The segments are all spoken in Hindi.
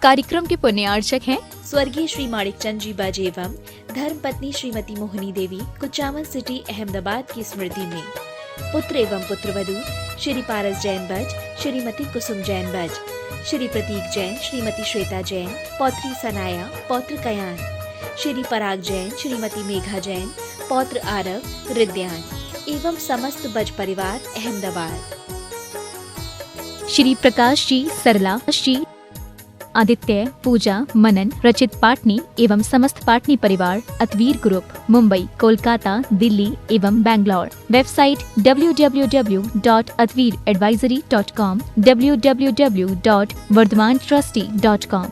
कार्यक्रम के पुण्यार्चक हैं स्वर्गीय श्री माणिकचंद जी बाजे एवं धर्मपत्नी श्रीमती मोहिनी देवी, कुचामन सिटी, अहमदाबाद की स्मृति में पुत्र एवं पुत्रवधू श्री पारस जैन बज, श्रीमती कुसुम जैन बज, श्री प्रतीक जैन, श्रीमती श्वेता जैन, पौत्री सनाया, पौत्र कयान, श्री पराग जैन, श्रीमती मेघा जैन, पौत्र आरव, रिद्यान एवं समस्त बज परिवार अहमदाबाद। श्री प्रकाश जी, सरला जी, आदित्य, पूजा, मनन, रचित पाटनी एवं समस्त पाटनी परिवार, अतवीर ग्रुप, मुंबई, कोलकाता, दिल्ली एवं बैंगलोर। Website www.atveeradvisory.com, www.vardhamantrusty.com।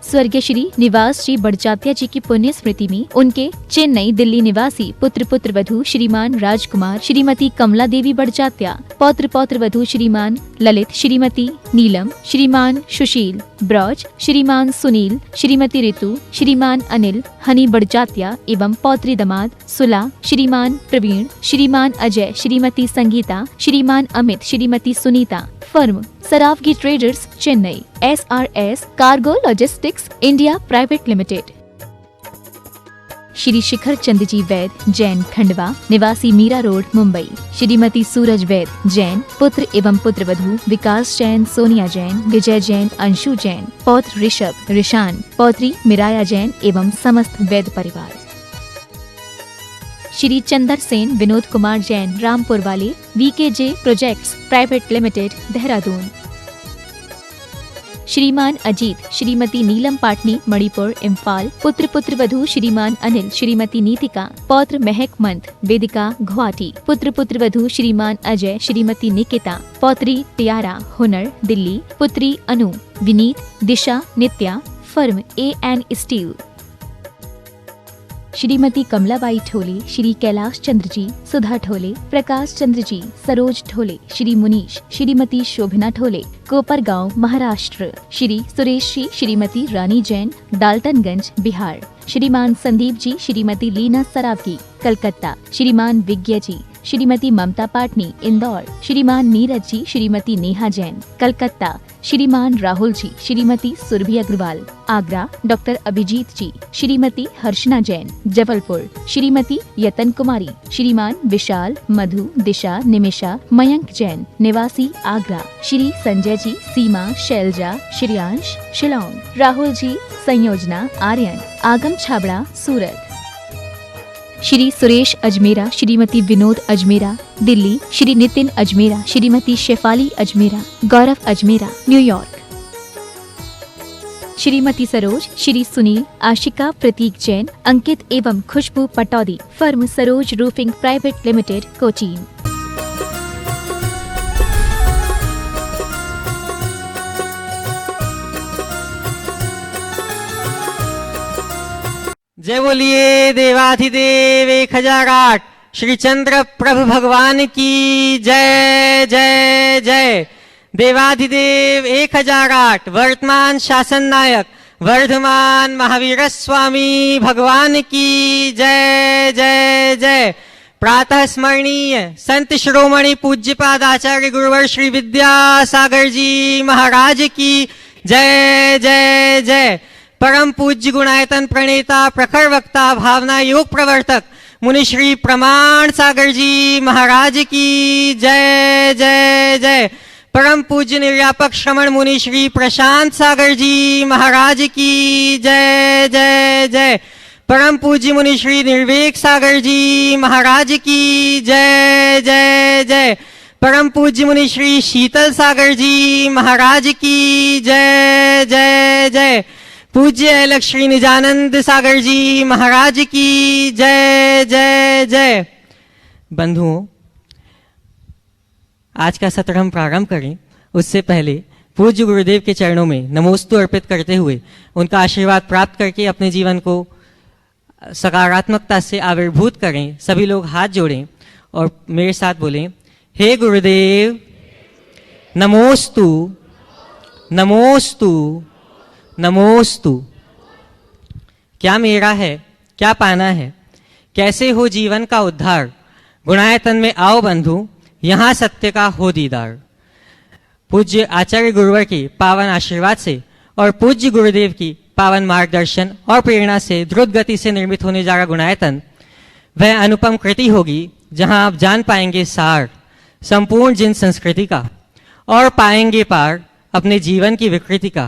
स्वर्गीय श्री निवास जी बड़जात्या जी की पुण्य स्मृति में उनके चेन्नई, दिल्ली निवासी पुत्र पुत्रवधू श्रीमान राजकुमार, श्रीमती कमला देवी बड़जात्या, पौत्र पौत्रवधू श्रीमान ललित, श्रीमती नीलम, श्रीमान सुशील ब्रज, श्रीमान सुनील, श्रीमती ऋतु, श्रीमान अनिल हनी बड़जात्या एवं पौत्री दमाद सुला, श्रीमान प्रवीण, श्रीमान Ajay, Shrimati Sangeeta, Shriman Amit, Shrimati Sunita. Firm Saraogi traders, Chennai. SRS cargo logistics India private limited. Shri Shikhar Chand ji Vaid, Jain, Khandwa, निवासी मीरा रोड, मुंबई। श्रीमती सूरज वैद, जैन, पुत्र एवं पुत्रवधू विकास जैन, सोनिया जैन, विजय जैन, अंशु जैन, पौत्र ऋषभ, ऋषान, पौत्री मिराया जैन एवं समस्त वैद परिवार। श्री चंदर सेन, विनोद कुमार जैन, रामपुर वाले, VKJ projects private limited, Dehradun. श्रीमान अजीत, श्रीमती नीलम पाटनी, मणिपुर, इम्फाल, पुत्र पुत्रवधू श्रीमान अनिल, श्रीमती नीतिका, पौत्र महक मंथ, वेदिका, गुवाहाटी, पुत्र पुत्रवधू श्रीमान अजय, श्रीमती निकिता, पौत्री टियारा, हुनर, दिल्ली, पुत्री Anu, Vineet, Disha, Nitya. Firm AN steel. Shrimati Kamlabai Thole, Shri Kailash Chandra ji, Sudha Thole, Prakash Chandra ji, Saroj Thole, Shri Munish, Shrimati Shobhana Thole, Kopargaon, Maharashtra. Shri Suresh ji, Shrimati Rani Jain, Daltonganj, Bihar. Shriman Sandeep जी, श्रीमती लीना सरावगी, कलकत्ता। श्रीमान विज्ञ जी, श्रीमती ममता पाटनी, इंदौर। श्रीमान नीरज जी, श्रीमती नेहा जैन, कलकत्ता। श्रीमान राहुल जी, श्रीमती सुरभि अग्रवाल, आगरा। डॉक्टर अभिजीत जी, श्रीमती हर्षना जैन, जबलपुर। श्रीमती यतन कुमारी, श्रीमान विशाल, मधु, दिशा, निमिषा, मयंक जैन, निवासी आगरा। श्री संजय जी, सीमा, शैलजा, श्रेयांश, शिलोंग। राहुल जी, संयोजना, आर्यन, आगम छाबड़ा, सूरत। श्री सुरेश अजमेरा, श्रीमती विनोद अजमेरा, दिल्ली। श्री नितिन अजमेरा, श्रीमती शेफाली अजमेरा, गौरव अजमेरा, न्यूयॉर्क। श्रीमती सरोज, श्री सुनील, आशिका, प्रतीक जैन, अंकित एवं Khushboo Pataudi. Firm Saroj roofing private limited, Cochin. जय बोलिए देवाधिदेव 1008 श्री चंद्र प्रभु भगवान की जय जय जय। देवाधिदेव 1008 वर्तमान शासन नायक वर्धमान महावीर स्वामी भगवान की जय जय जय। प्रातः स्मरणीय संत शिरोमणि पूज्यपाद आचार्य गुरुवर श्री विद्यासागर जी महाराज की जय जय जय। परम पूज्य गुणायतन प्रणेता प्रखर वक्ता भावना योग प्रवर्तक मुनि श्री प्रमाण सागर जी महाराज की जय जय जय। परम पूज्य निर्व्यापक श्रमण मुनि श्री प्रशांत सागर जी महाराज की जय जय जय। परम पूज्य मुनि श्री निर्वेक सागर जी महाराज की जय जय जय। परम पूज्य मुनि श्री शीतल सागर जी महाराज की जय जय जय। पूज्य अलख श्री निजानंद सागर जी महाराज की जय जय जय। बंधुओं, आज का सत्र हम प्रारंभ करें उससे पहले पूज्य गुरुदेव के चरणों में नमोस्तु अर्पित करते हुए उनका आशीर्वाद प्राप्त करके अपने जीवन को सकारात्मकता से आविर्भूत करें। सभी लोग हाथ जोड़ें और मेरे साथ बोलें, हे गुरुदेव नमोस्तु नमोस्तु नमोस्तु। क्या मेरा है, क्या पाना है, कैसे हो जीवन का उद्धार। गुणायतन में आओ बंधु, यहाँ सत्य का हो दीदार। पूज्य आचार्य गुरुवर की पावन आशीर्वाद से और पूज्य गुरुदेव की पावन मार्गदर्शन और प्रेरणा से द्रुत गति से निर्मित होने जा रहा गुणायतन वह अनुपम कृति होगी जहां आप जान पाएंगे सार संपूर्ण जिन संस्कृति का और पाएंगे पार अपने जीवन की विकृति का।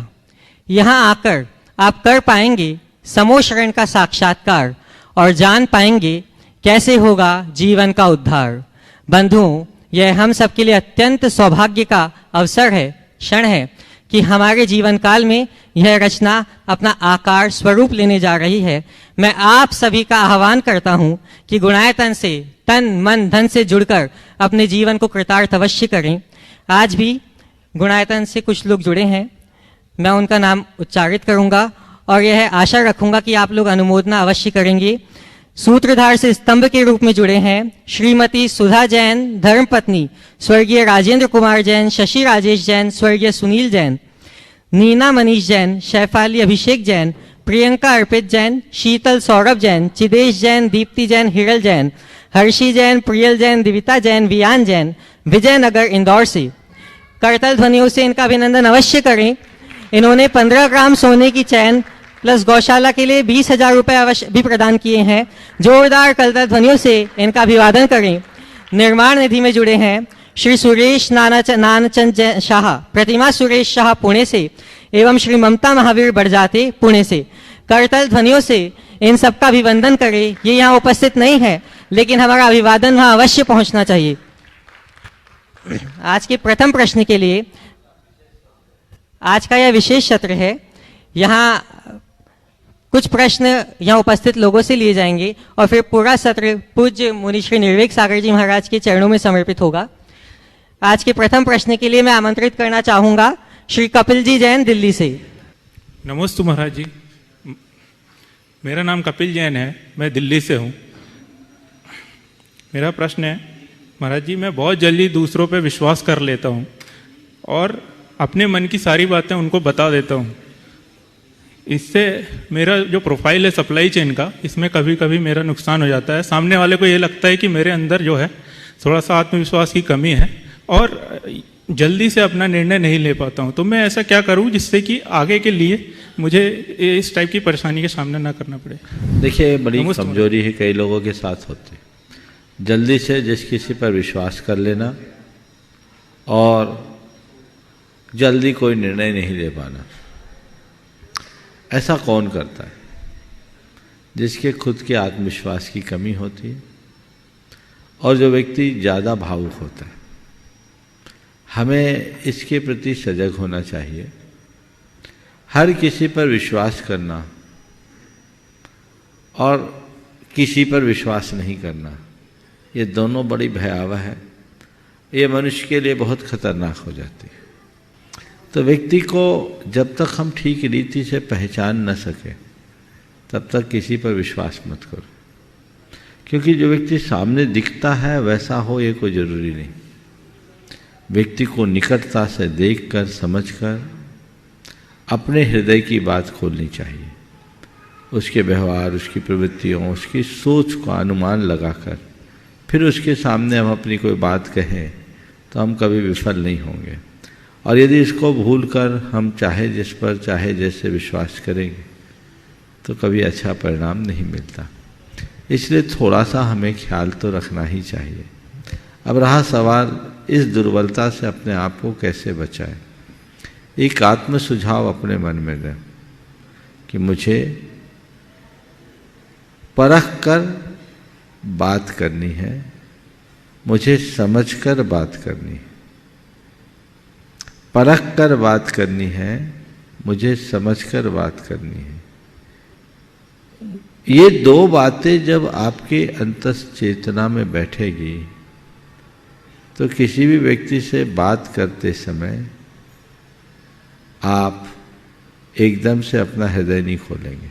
यहां आकर आप कर पाएंगे समोशरण का साक्षात्कार और जान पाएंगे कैसे होगा जीवन का उद्धार। बंधुओं, यह हम सबके लिए अत्यंत सौभाग्य का अवसर है, क्षण है कि हमारे जीवन काल में यह रचना अपना आकार स्वरूप लेने जा रही है। मैं आप सभी का आह्वान करता हूं कि गुणायतन से तन मन धन से जुड़कर अपने जीवन को कृतार्थ अवश्य करें। आज भी गुणायतन से कुछ लोग जुड़े हैं, मैं उनका नाम उच्चारित करूंगा और यह आशा रखूंगा कि आप लोग अनुमोदना अवश्य करेंगे। सूत्रधार से स्तंभ के रूप में जुड़े हैं श्रीमती सुधा जैन, धर्मपत्नी स्वर्गीय राजेंद्र कुमार जैन, शशि राजेश जैन, स्वर्गीय सुनील जैन, नीना मनीष जैन, शैफाली अभिषेक जैन, प्रियंका अर्पित जैन, शीतल सौरभ जैन, चिदेश जैन, दीप्ति जैन, हिरल जैन, हर्षी जैन, प्रियल जैन, दिविता जैन, वियान जैन, विजयनगर इंदौर से। करतल ध्वनियों से इनका अभिनंदन अवश्य करें। इन्होंने 15 ग्राम सोने की चैन प्लस गौशाला के लिए 20,000 रुपए अवश्य भी प्रदान किए हैं। जोरदार करतल ध्वनियों से इनका अभिवादन करें। निर्माण निधि में जुड़े हैं श्री सुरेश नानचंद शाह, प्रतिमा सुरेश शाह पुणे से एवं श्री ममता महावीर बड़जाते पुणे से। करतल ध्वनियों से इन सबका अभिवंदन करें। ये यहाँ उपस्थित नहीं है लेकिन हमारा अभिवादन वहां अवश्य पहुंचना चाहिए। आज के प्रथम प्रश्न के लिए आज का यह विशेष सत्र है। यहाँ कुछ प्रश्न यहाँ उपस्थित लोगों से लिए जाएंगे और फिर पूरा सत्र पूज्य मुनि श्री निर्वेक सागर जी महाराज के चरणों में समर्पित होगा। आज के प्रथम प्रश्न के लिए मैं आमंत्रित करना चाहूंगा श्री कपिल जी जैन, दिल्ली से। नमस्ते महाराज जी, मेरा नाम कपिल जैन है, मैं दिल्ली से हूँ। मेरा प्रश्न है महाराज जी, मैं बहुत जल्दी दूसरों पे विश्वास कर लेता हूँ और अपने मन की सारी बातें उनको बता देता हूँ। इससे मेरा जो प्रोफाइल है सप्लाई चेन का, इसमें कभी कभी मेरा नुकसान हो जाता है। सामने वाले को ये लगता है कि मेरे अंदर जो है थोड़ा सा आत्मविश्वास की कमी है और जल्दी से अपना निर्णय नहीं ले पाता हूँ। तो मैं ऐसा क्या करूँ जिससे कि आगे के लिए मुझे इस टाइप की परेशानी का सामना ना करना पड़े। देखिए, बड़ी कमजोरी है कई लोगों के साथ होती, जल्दी से जिस किसी पर विश्वास कर लेना और जल्दी कोई निर्णय नहीं ले पाना। ऐसा कौन करता है? जिसके खुद के आत्मविश्वास की कमी होती है और जो व्यक्ति ज़्यादा भावुक होता है। हमें इसके प्रति सजग होना चाहिए। हर किसी पर विश्वास करना और किसी पर विश्वास नहीं करना, ये दोनों बड़ी भयावह है। ये मनुष्य के लिए बहुत खतरनाक हो जाती है। तो व्यक्ति को जब तक हम ठीक रीति से पहचान न सके तब तक किसी पर विश्वास मत करो, क्योंकि जो व्यक्ति सामने दिखता है वैसा हो ये कोई ज़रूरी नहीं। व्यक्ति को निकटता से देखकर समझकर अपने हृदय की बात खोलनी चाहिए। उसके व्यवहार, उसकी प्रवृत्तियों, उसकी सोच का अनुमान लगाकर फिर उसके सामने हम अपनी कोई बात कहें तो हम कभी विफल नहीं होंगे। और यदि इसको भूलकर हम चाहे जिस पर चाहे जैसे विश्वास करेंगे तो कभी अच्छा परिणाम नहीं मिलता। इसलिए थोड़ा सा हमें ख्याल तो रखना ही चाहिए। अब रहा सवाल इस दुर्बलता से अपने आप को कैसे बचाएं। एक आत्म सुझाव अपने मन में दें कि मुझे परख कर बात करनी है, मुझे समझ कर बात करनी है। परख कर बात करनी है, मुझे समझ कर बात करनी है। ये दो बातें जब आपके अंतस चेतना में बैठेगी तो किसी भी व्यक्ति से बात करते समय आप एकदम से अपना हृदय नहीं खोलेंगे।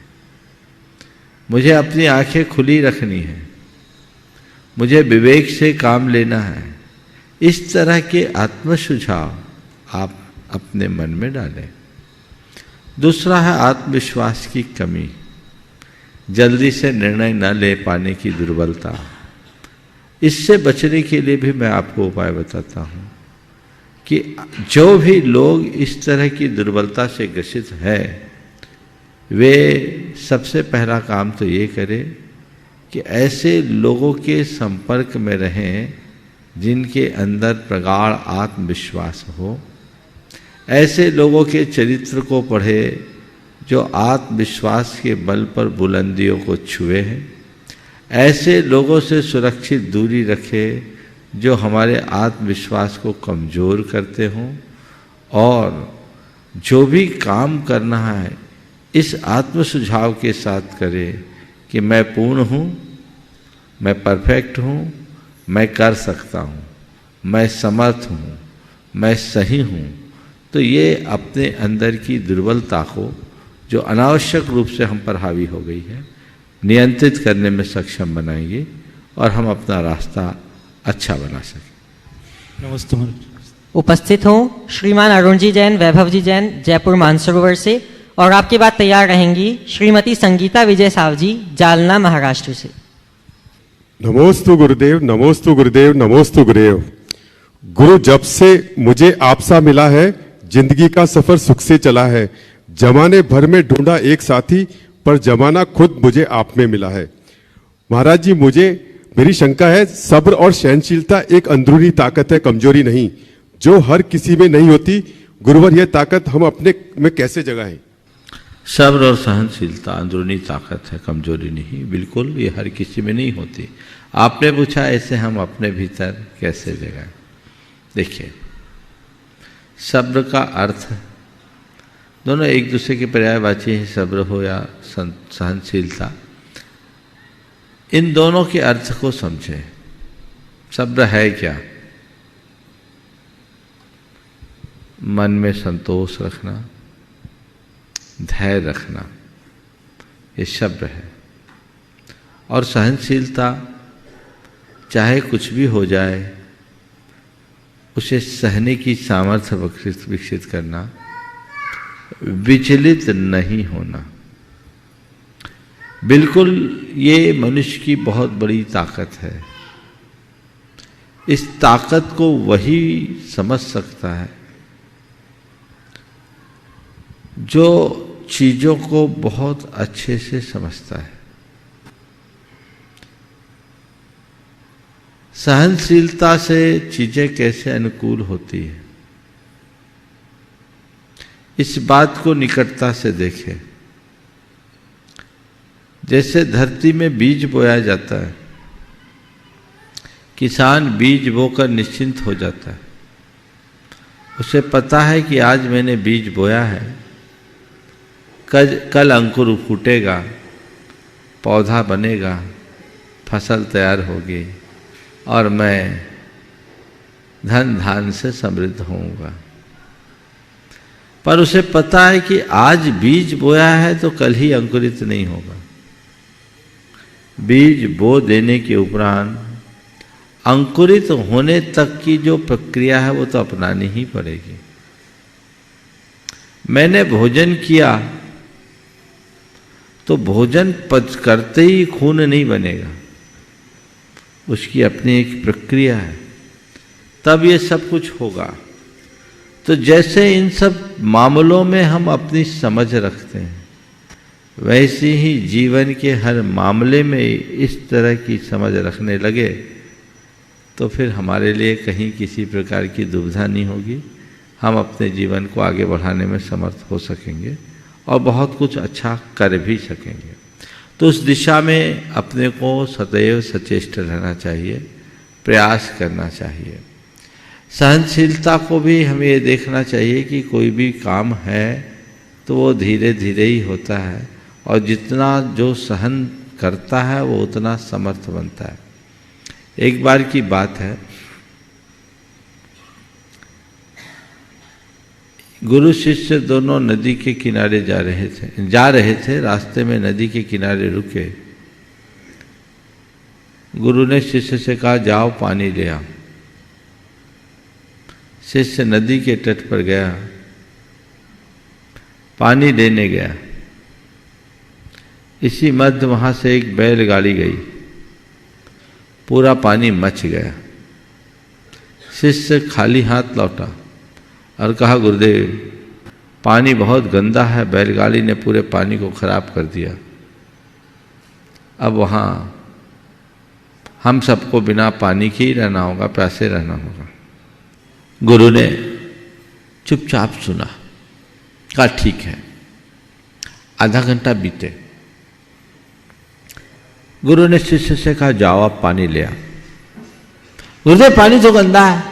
मुझे अपनी आंखें खुली रखनी है, मुझे विवेक से काम लेना है। इस तरह के आत्म सुझाव आप अपने मन में डालें। दूसरा है आत्मविश्वास की कमी, जल्दी से निर्णय न ले पाने की दुर्बलता। इससे बचने के लिए भी मैं आपको उपाय बताता हूँ कि जो भी लोग इस तरह की दुर्बलता से ग्रसित है, वे सबसे पहला काम तो ये करें कि ऐसे लोगों के संपर्क में रहें जिनके अंदर प्रगाढ़ आत्मविश्वास हो। ऐसे लोगों के चरित्र को पढ़े जो आत्मविश्वास के बल पर बुलंदियों को छुए हैं। ऐसे लोगों से सुरक्षित दूरी रखे जो हमारे आत्मविश्वास को कमज़ोर करते हों। और जो भी काम करना है इस आत्म सुझाव के साथ करें कि मैं पूर्ण हूँ, मैं परफेक्ट हूँ, मैं कर सकता हूँ, मैं समर्थ हूँ, मैं सही हूँ। तो ये अपने अंदर की दुर्बलता को जो अनावश्यक रूप से हम पर हावी हो गई है, नियंत्रित करने में सक्षम बनाएंगे और हम अपना रास्ता अच्छा बना सकें। नमस्ते महाराज। उपस्थित हूँ श्रीमान अरुण जी जैन, वैभव जी जैन, जयपुर मानसरोवर से, और आपकी बात तैयार रहेंगी श्रीमती संगीता विजय साव जी, जालना, महाराष्ट्र से। नमोस्तु गुरुदेव, नमोस्तु गुरुदेव, नमोस्तु गुरुदेव। गुरु, जब से मुझे आपसा मिला है जिंदगी का सफर सुख से चला है। जमाने भर में ढूंढा एक साथी, पर जमाना खुद मुझे आप में मिला है। महाराज जी, मेरी शंका है, सब्र और सहनशीलता एक अंदरूनी ताकत है, कमजोरी नहीं, जो हर किसी में नहीं होती। गुरुवर, यह ताकत हम अपने में कैसे जगाएं? सब्र और सहनशीलता अंदरूनी ताकत है, कमजोरी नहीं। बिल्कुल, ये हर किसी में नहीं होती। आपने पूछा ऐसे हम अपने भीतर कैसे जगाएं? देखिए, सब्र का अर्थ दोनों एक दूसरे के पर्यायवाची हैं, सब्र हो या सहनशीलता। इन दोनों के अर्थ को समझें। सब्र है क्या? मन में संतोष रखना, धैर्य रखना, ये सब्र है। और सहनशीलता, चाहे कुछ भी हो जाए उसे सहने की सामर्थ्य विकसित करना, विचलित नहीं होना। बिल्कुल, ये मनुष्य की बहुत बड़ी ताकत है। इस ताकत को वही समझ सकता है जो चीजों को बहुत अच्छे से समझता है। सहनशीलता से चीजें कैसे अनुकूल होती है, इस बात को निकटता से देखें। जैसे धरती में बीज बोया जाता है, किसान बीज बोकर निश्चिंत हो जाता है। उसे पता है कि आज मैंने बीज बोया है, कल अंकुर फूटेगा, पौधा बनेगा, फसल तैयार होगी और मैं धन धान से समृद्ध होऊंगा। पर उसे पता है कि आज बीज बोया है तो कल ही अंकुरित नहीं होगा। बीज बो देने के उपरांत अंकुरित होने तक की जो प्रक्रिया है वो तो अपनानी ही पड़ेगी। मैंने भोजन किया तो भोजन पच करते ही खून नहीं बनेगा, उसकी अपनी एक प्रक्रिया है, तब ये सब कुछ होगा। तो जैसे इन सब मामलों में हम अपनी समझ रखते हैं, वैसे ही जीवन के हर मामले में इस तरह की समझ रखने लगे तो फिर हमारे लिए कहीं किसी प्रकार की दुविधा नहीं होगी। हम अपने जीवन को आगे बढ़ाने में समर्थ हो सकेंगे और बहुत कुछ अच्छा कर भी सकेंगे। तो उस दिशा में अपने को सदैव सचेष्ट रहना चाहिए, प्रयास करना चाहिए। सहनशीलता को भी हमें ये देखना चाहिए कि कोई भी काम है तो वो धीरे धीरे ही होता है, और जितना जो सहन करता है वो उतना समर्थ बनता है। एक बार की बात है, गुरु शिष्य दोनों नदी के किनारे जा रहे थे। रास्ते में नदी के किनारे रुके। गुरु ने शिष्य से कहा, जाओ पानी ले आओ। शिष्य नदी के तट पर गया, पानी लेने गया। इसी मध्य वहां से एक बैलगाड़ी गई, पूरा पानी मच गया। शिष्य खाली हाथ लौटा। और कहा गुरुदेव पानी बहुत गंदा है, बैलगाड़ी ने पूरे पानी को खराब कर दिया, अब वहाँ हम सबको बिना पानी के ही रहना होगा, प्यासे रहना होगा। गुरु ने चुपचाप सुना, कहा ठीक है। आधा घंटा बीते, गुरु ने शिष्य से कहा जाओ आप पानी ले आओ। गुरुदेव पानी तो गंदा है।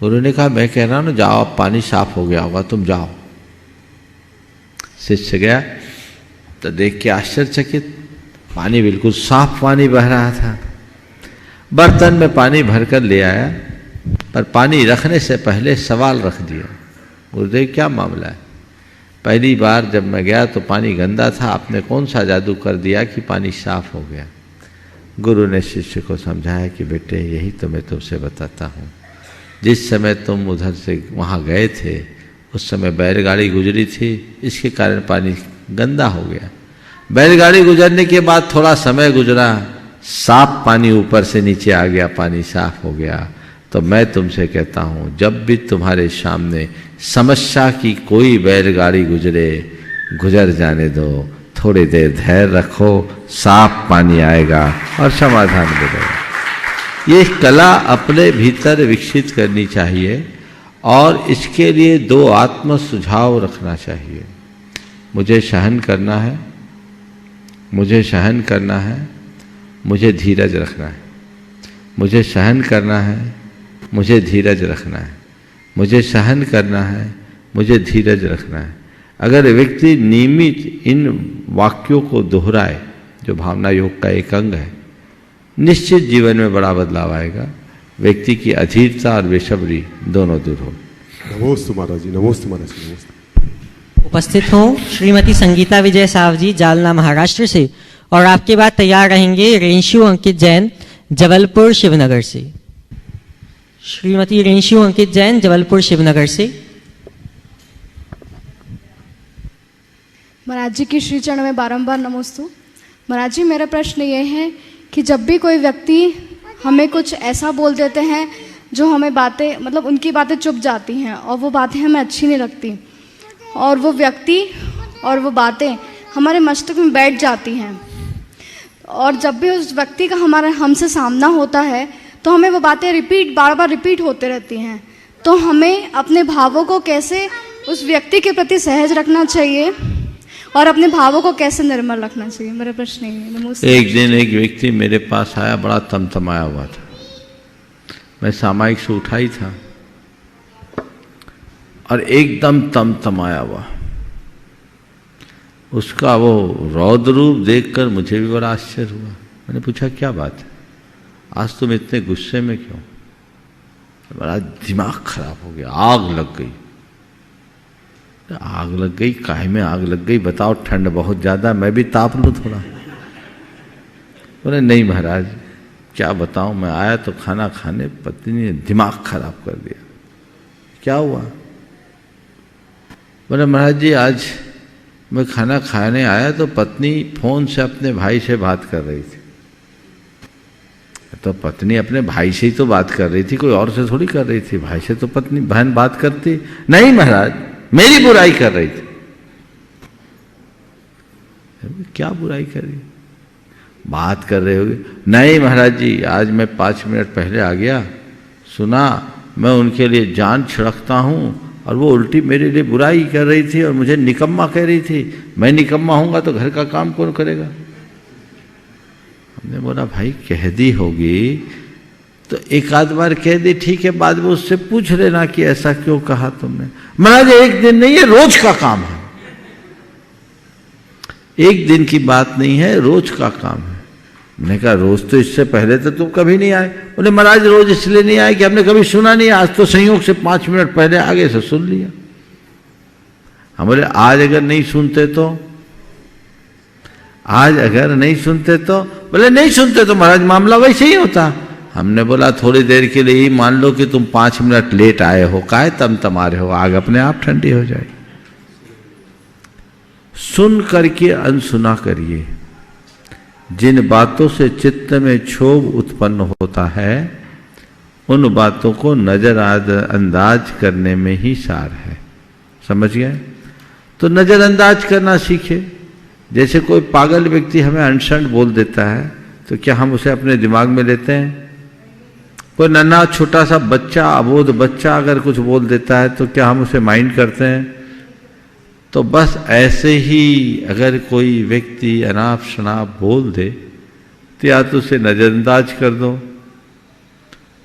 गुरु ने कहा मैं कह रहा हूं ना जाओ, अब पानी साफ हो गया होगा, तुम जाओ। शिष्य गया तो देख के आश्चर्यचकित, पानी बिल्कुल साफ पानी बह रहा था। बर्तन में पानी भरकर ले आया, पर पानी रखने से पहले सवाल रख दिया, गुरुदेव क्या मामला है? पहली बार जब मैं गया तो पानी गंदा था, आपने कौन सा जादू कर दिया कि पानी साफ हो गया? गुरु ने शिष्य को समझाया कि बेटे यही तो मैं तुमसे बताता हूँ, जिस समय तुम उधर से वहाँ गए थे उस समय बैलगाड़ी गुजरी थी, इसके कारण पानी गंदा हो गया। बैलगाड़ी गुजरने के बाद थोड़ा समय गुजरा, साफ पानी ऊपर से नीचे आ गया, पानी साफ हो गया। तो मैं तुमसे कहता हूँ जब भी तुम्हारे सामने समस्या की कोई बैलगाड़ी गुजरे, गुजर जाने दो, थोड़ी देर धैर्य रखो, साफ पानी आएगा और समाधान मिलेगा। ये कला अपने भीतर विकसित करनी चाहिए और इसके लिए दो आत्म सुझाव रखना चाहिए। मुझे सहन करना है, मुझे सहन करना है, मुझे धीरज रखना है। मुझे सहन करना है, मुझे धीरज रखना है। मुझे सहन करना है, मुझे धीरज रखना है। अगर व्यक्ति नियमित इन वाक्यों को दोहराए, जो भावना योग का एक अंग है, निश्चित जीवन में बड़ा बदलाव आएगा। व्यक्ति की अधीरता और बेसब्री दोनों दूर हो। नमोस्तु महाराज जी, नमोस्तु महाराज जी, नमोस्तु। उपस्थित हूँ श्रीमती संगीता विजय साहब जी, जालना महाराष्ट्र से, और आपके बाद तैयार रहेंगे रेंशु अंकित जैन, जबलपुर शिवनगर से। श्रीमती रेंशु अंकित जैन, जबलपुर शिवनगर से। महाराज जी की श्री चरण में बारंबार नमोस्तु। महाराज जी मेरा प्रश्न ये है कि जब भी कोई व्यक्ति हमें कुछ ऐसा बोल देते हैं जो हमें बातें, मतलब उनकी बातें चुप जाती हैं और वो बातें हमें अच्छी नहीं लगती, और वो व्यक्ति और वो बातें हमारे मस्तिष्क में बैठ जाती हैं, और जब भी उस व्यक्ति का हमारा हमसे सामना होता है तो हमें वो बातें बार बार रिपीट होते रहती हैं। तो हमें अपने भावों को कैसे उस व्यक्ति के प्रति सहज रखना चाहिए और अपने भावों को कैसे निर्मल रखना चाहिए, मेरा प्रश्न है। एक दिन एक व्यक्ति मेरे पास आया, बड़ा तमतमाया हुआ था। मैं सामायिक से उठा ही था और एकदम तमतमाया हुआ। उसका वो रौद्र रूप देखकर मुझे भी बड़ा आश्चर्य हुआ। मैंने पूछा क्या बात है, आज तुम इतने गुस्से में क्यों? बड़ा दिमाग खराब हो गया, आग लग गई। आग लग गई, काहे में आग लग गई बताओ? ठंड बहुत ज्यादा, मैं भी ताप लूं थोड़ा। बोले नहीं महाराज क्या बताऊं, मैं आया तो खाना खाने, पत्नी ने दिमाग खराब कर दिया। क्या हुआ? बोले महाराज जी आज मैं खाना खाने आया तो पत्नी फोन से अपने भाई से बात कर रही थी। तो पत्नी अपने भाई से ही तो बात कर रही थी, कोई और से थोड़ी कर रही थी। भाई से तो पत्नी बहन बात करती। नहीं महाराज मेरी बुराई कर रही थी। क्या बुराई कर रही? बात कर रहे होगे। नहीं महाराज जी आज मैं 5 मिनट पहले आ गया, सुना मैं उनके लिए जान छिड़कता हूं और वो उल्टी मेरे लिए बुराई कर रही थी और मुझे निकम्मा कह रही थी। मैं निकम्मा होऊंगा तो घर का काम कौन करेगा? हमने बोला भाई कह दी होगी तो एक आध बार कह दी ठीक है, बाद में उससे पूछ लेना कि ऐसा क्यों कहा तुमने। महाराज एक दिन नहीं, ये रोज का काम है। एक दिन की बात नहीं है, रोज का काम है। मैंने कहा रोज तो इससे पहले तो तुम कभी नहीं आए। बोले महाराज रोज इसलिए नहीं आए कि हमने कभी सुना नहीं, आज तो संयोग से 5 मिनट पहले आगे से सुन लिया। हम बोले आज अगर नहीं सुनते तो, आज अगर नहीं सुनते तो, बोले नहीं सुनते तो महाराज मामला वैसे ही होता। हमने बोला थोड़ी देर के लिए ही मान लो कि तुम 5 मिनट लेट आए हो, काहे तमतमा रहे हो, आग अपने आप ठंडी हो जाएगी। सुन करके अनसुना करिए। जिन बातों से चित्त में क्षोभ उत्पन्न होता है उन बातों को नजरअंदाज करने में ही सार है। समझ गए? तो नजरअंदाज करना सीखे। जैसे कोई पागल व्यक्ति हमें अनशन बोल देता है तो क्या हम उसे अपने दिमाग में लेते हैं? कोई नन्हा छोटा सा बच्चा, अबोध बच्चा अगर कुछ बोल देता है तो क्या हम उसे माइंड करते हैं? तो बस ऐसे ही अगर कोई व्यक्ति अनाप शनाप बोल दे तो या तो उसे नजरअंदाज कर दो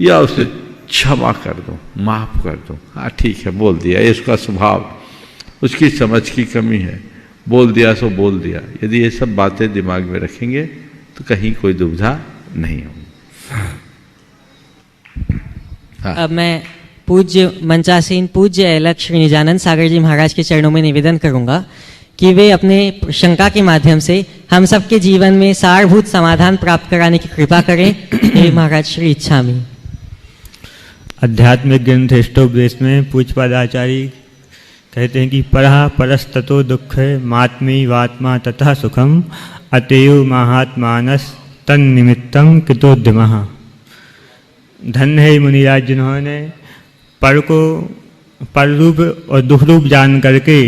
या उसे क्षमा कर दो, माफ कर दो। हाँ ठीक है, बोल दिया, ये उसका स्वभाव, उसकी समझ की कमी है, बोल दिया सो बोल दिया। यदि ये सब बातें दिमाग में रखेंगे तो कहीं कोई दुविधा नहीं होगी। हाँ। अब मैं पूज्य मंचासीन पूज्य अलख श्री निजानंद सागर जी महाराज के चरणों में निवेदन करूंगा कि वे अपने शंका के माध्यम से हम सबके जीवन में सारभूत समाधान प्राप्त कराने की कृपा करें। हे महाराज श्री इच्छामि। आध्यात्मिक ग्रंथ इष्टोपदेश में पूज्यपाद आचार्य कहते हैं कि परहा परस्ततो दुख मात्मी वात्मा तथा सुखम अतएव महात्मानस तन्निमित्तम कृतोद्यमः। धन्य है मुनिराज जिन्होंने पर को पर रूप और दुख रूप जान करके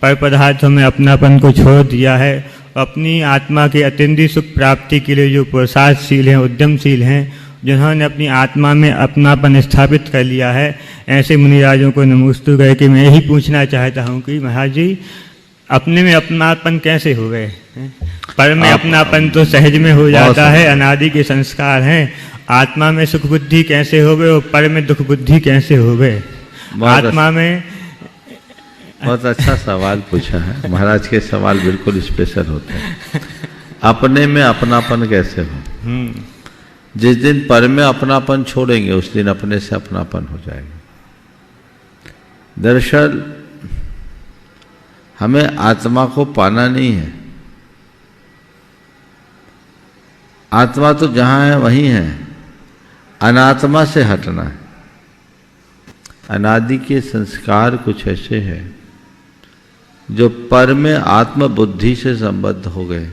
पर पदार्थों में अपनापन को छोड़ दिया है। अपनी आत्मा की अत्यंत सुख प्राप्ति के लिए जो पुरुषार्थशील हैं, उद्यमशील हैं, जिन्होंने अपनी आत्मा में अपनापन स्थापित कर लिया है, ऐसे मुनिराजों को नमोस्तु कह के मैं यही पूछना चाहता हूँ कि महाराज जी अपने में अपनापन कैसे हो गए? पर में अपनापन तो सहज में हो जाता है, अनादि के संस्कार हैं। आत्मा में सुख बुद्धि कैसे हो गए और पर में दुख बुद्धि कैसे हो गए? आत्मा में बहुत अच्छा सवाल पूछा है महाराज के सवाल बिल्कुल स्पेशल होते हैं। अपने में अपनापन कैसे हो? जिस दिन पर में अपनापन छोड़ेंगे उस दिन अपने से अपनापन हो जाएगा। दरअसल हमें आत्मा को पाना नहीं है। आत्मा तो जहां है वहीं है, अनात्मा से हटना है। अनादि के संस्कार कुछ ऐसे हैं जो पर में आत्मबुद्धि से संबद्ध हो गए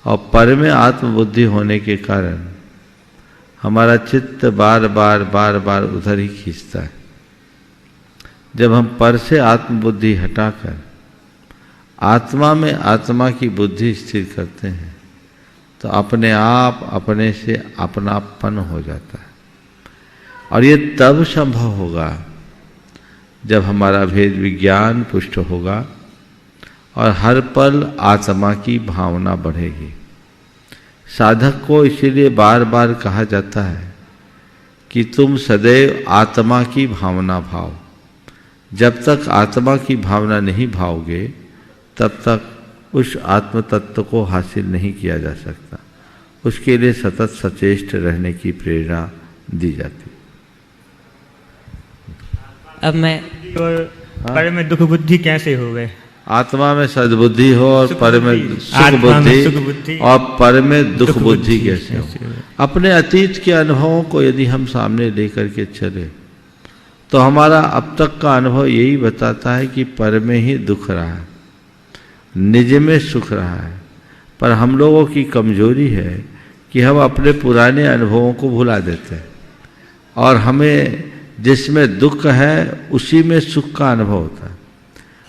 और पर में आत्मबुद्धि होने के कारण हमारा चित्त बार बार उधर ही खींचता है। जब हम पर से आत्मबुद्धि हटाकर आत्मा में आत्मा की बुद्धि स्थिर करते हैं तो अपने आप अपने से अपनापन हो जाता है। और ये तब संभव होगा जब हमारा भेद विज्ञान पुष्ट होगा और हर पल आत्मा की भावना बढ़ेगी। साधक को इसीलिए बार बार कहा जाता है कि तुम सदैव आत्मा की भावना भाव। जब तक आत्मा की भावना नहीं भाओगे तब तक उस आत्म तत्व को हासिल नहीं किया जा सकता। उसके लिए सतत सचेष्ट रहने की प्रेरणा दी जाती। अब मैं पर में दुख बुद्धि कैसे हो गए? आत्मा में सद्बुद्धि हो और पर में सुख बुद्धि और पर में दुख बुद्धि कैसे हो? अपने अतीत के अनुभवों को यदि हम सामने लेकर के चले तो हमारा अब तक का अनुभव यही बताता है कि पर में ही दुख रहा है, निज में सुख रहा है। पर हम लोगों की कमजोरी है कि हम अपने पुराने अनुभवों को भुला देते हैं और हमें जिसमें दुख है उसी में सुख का अनुभव होता है।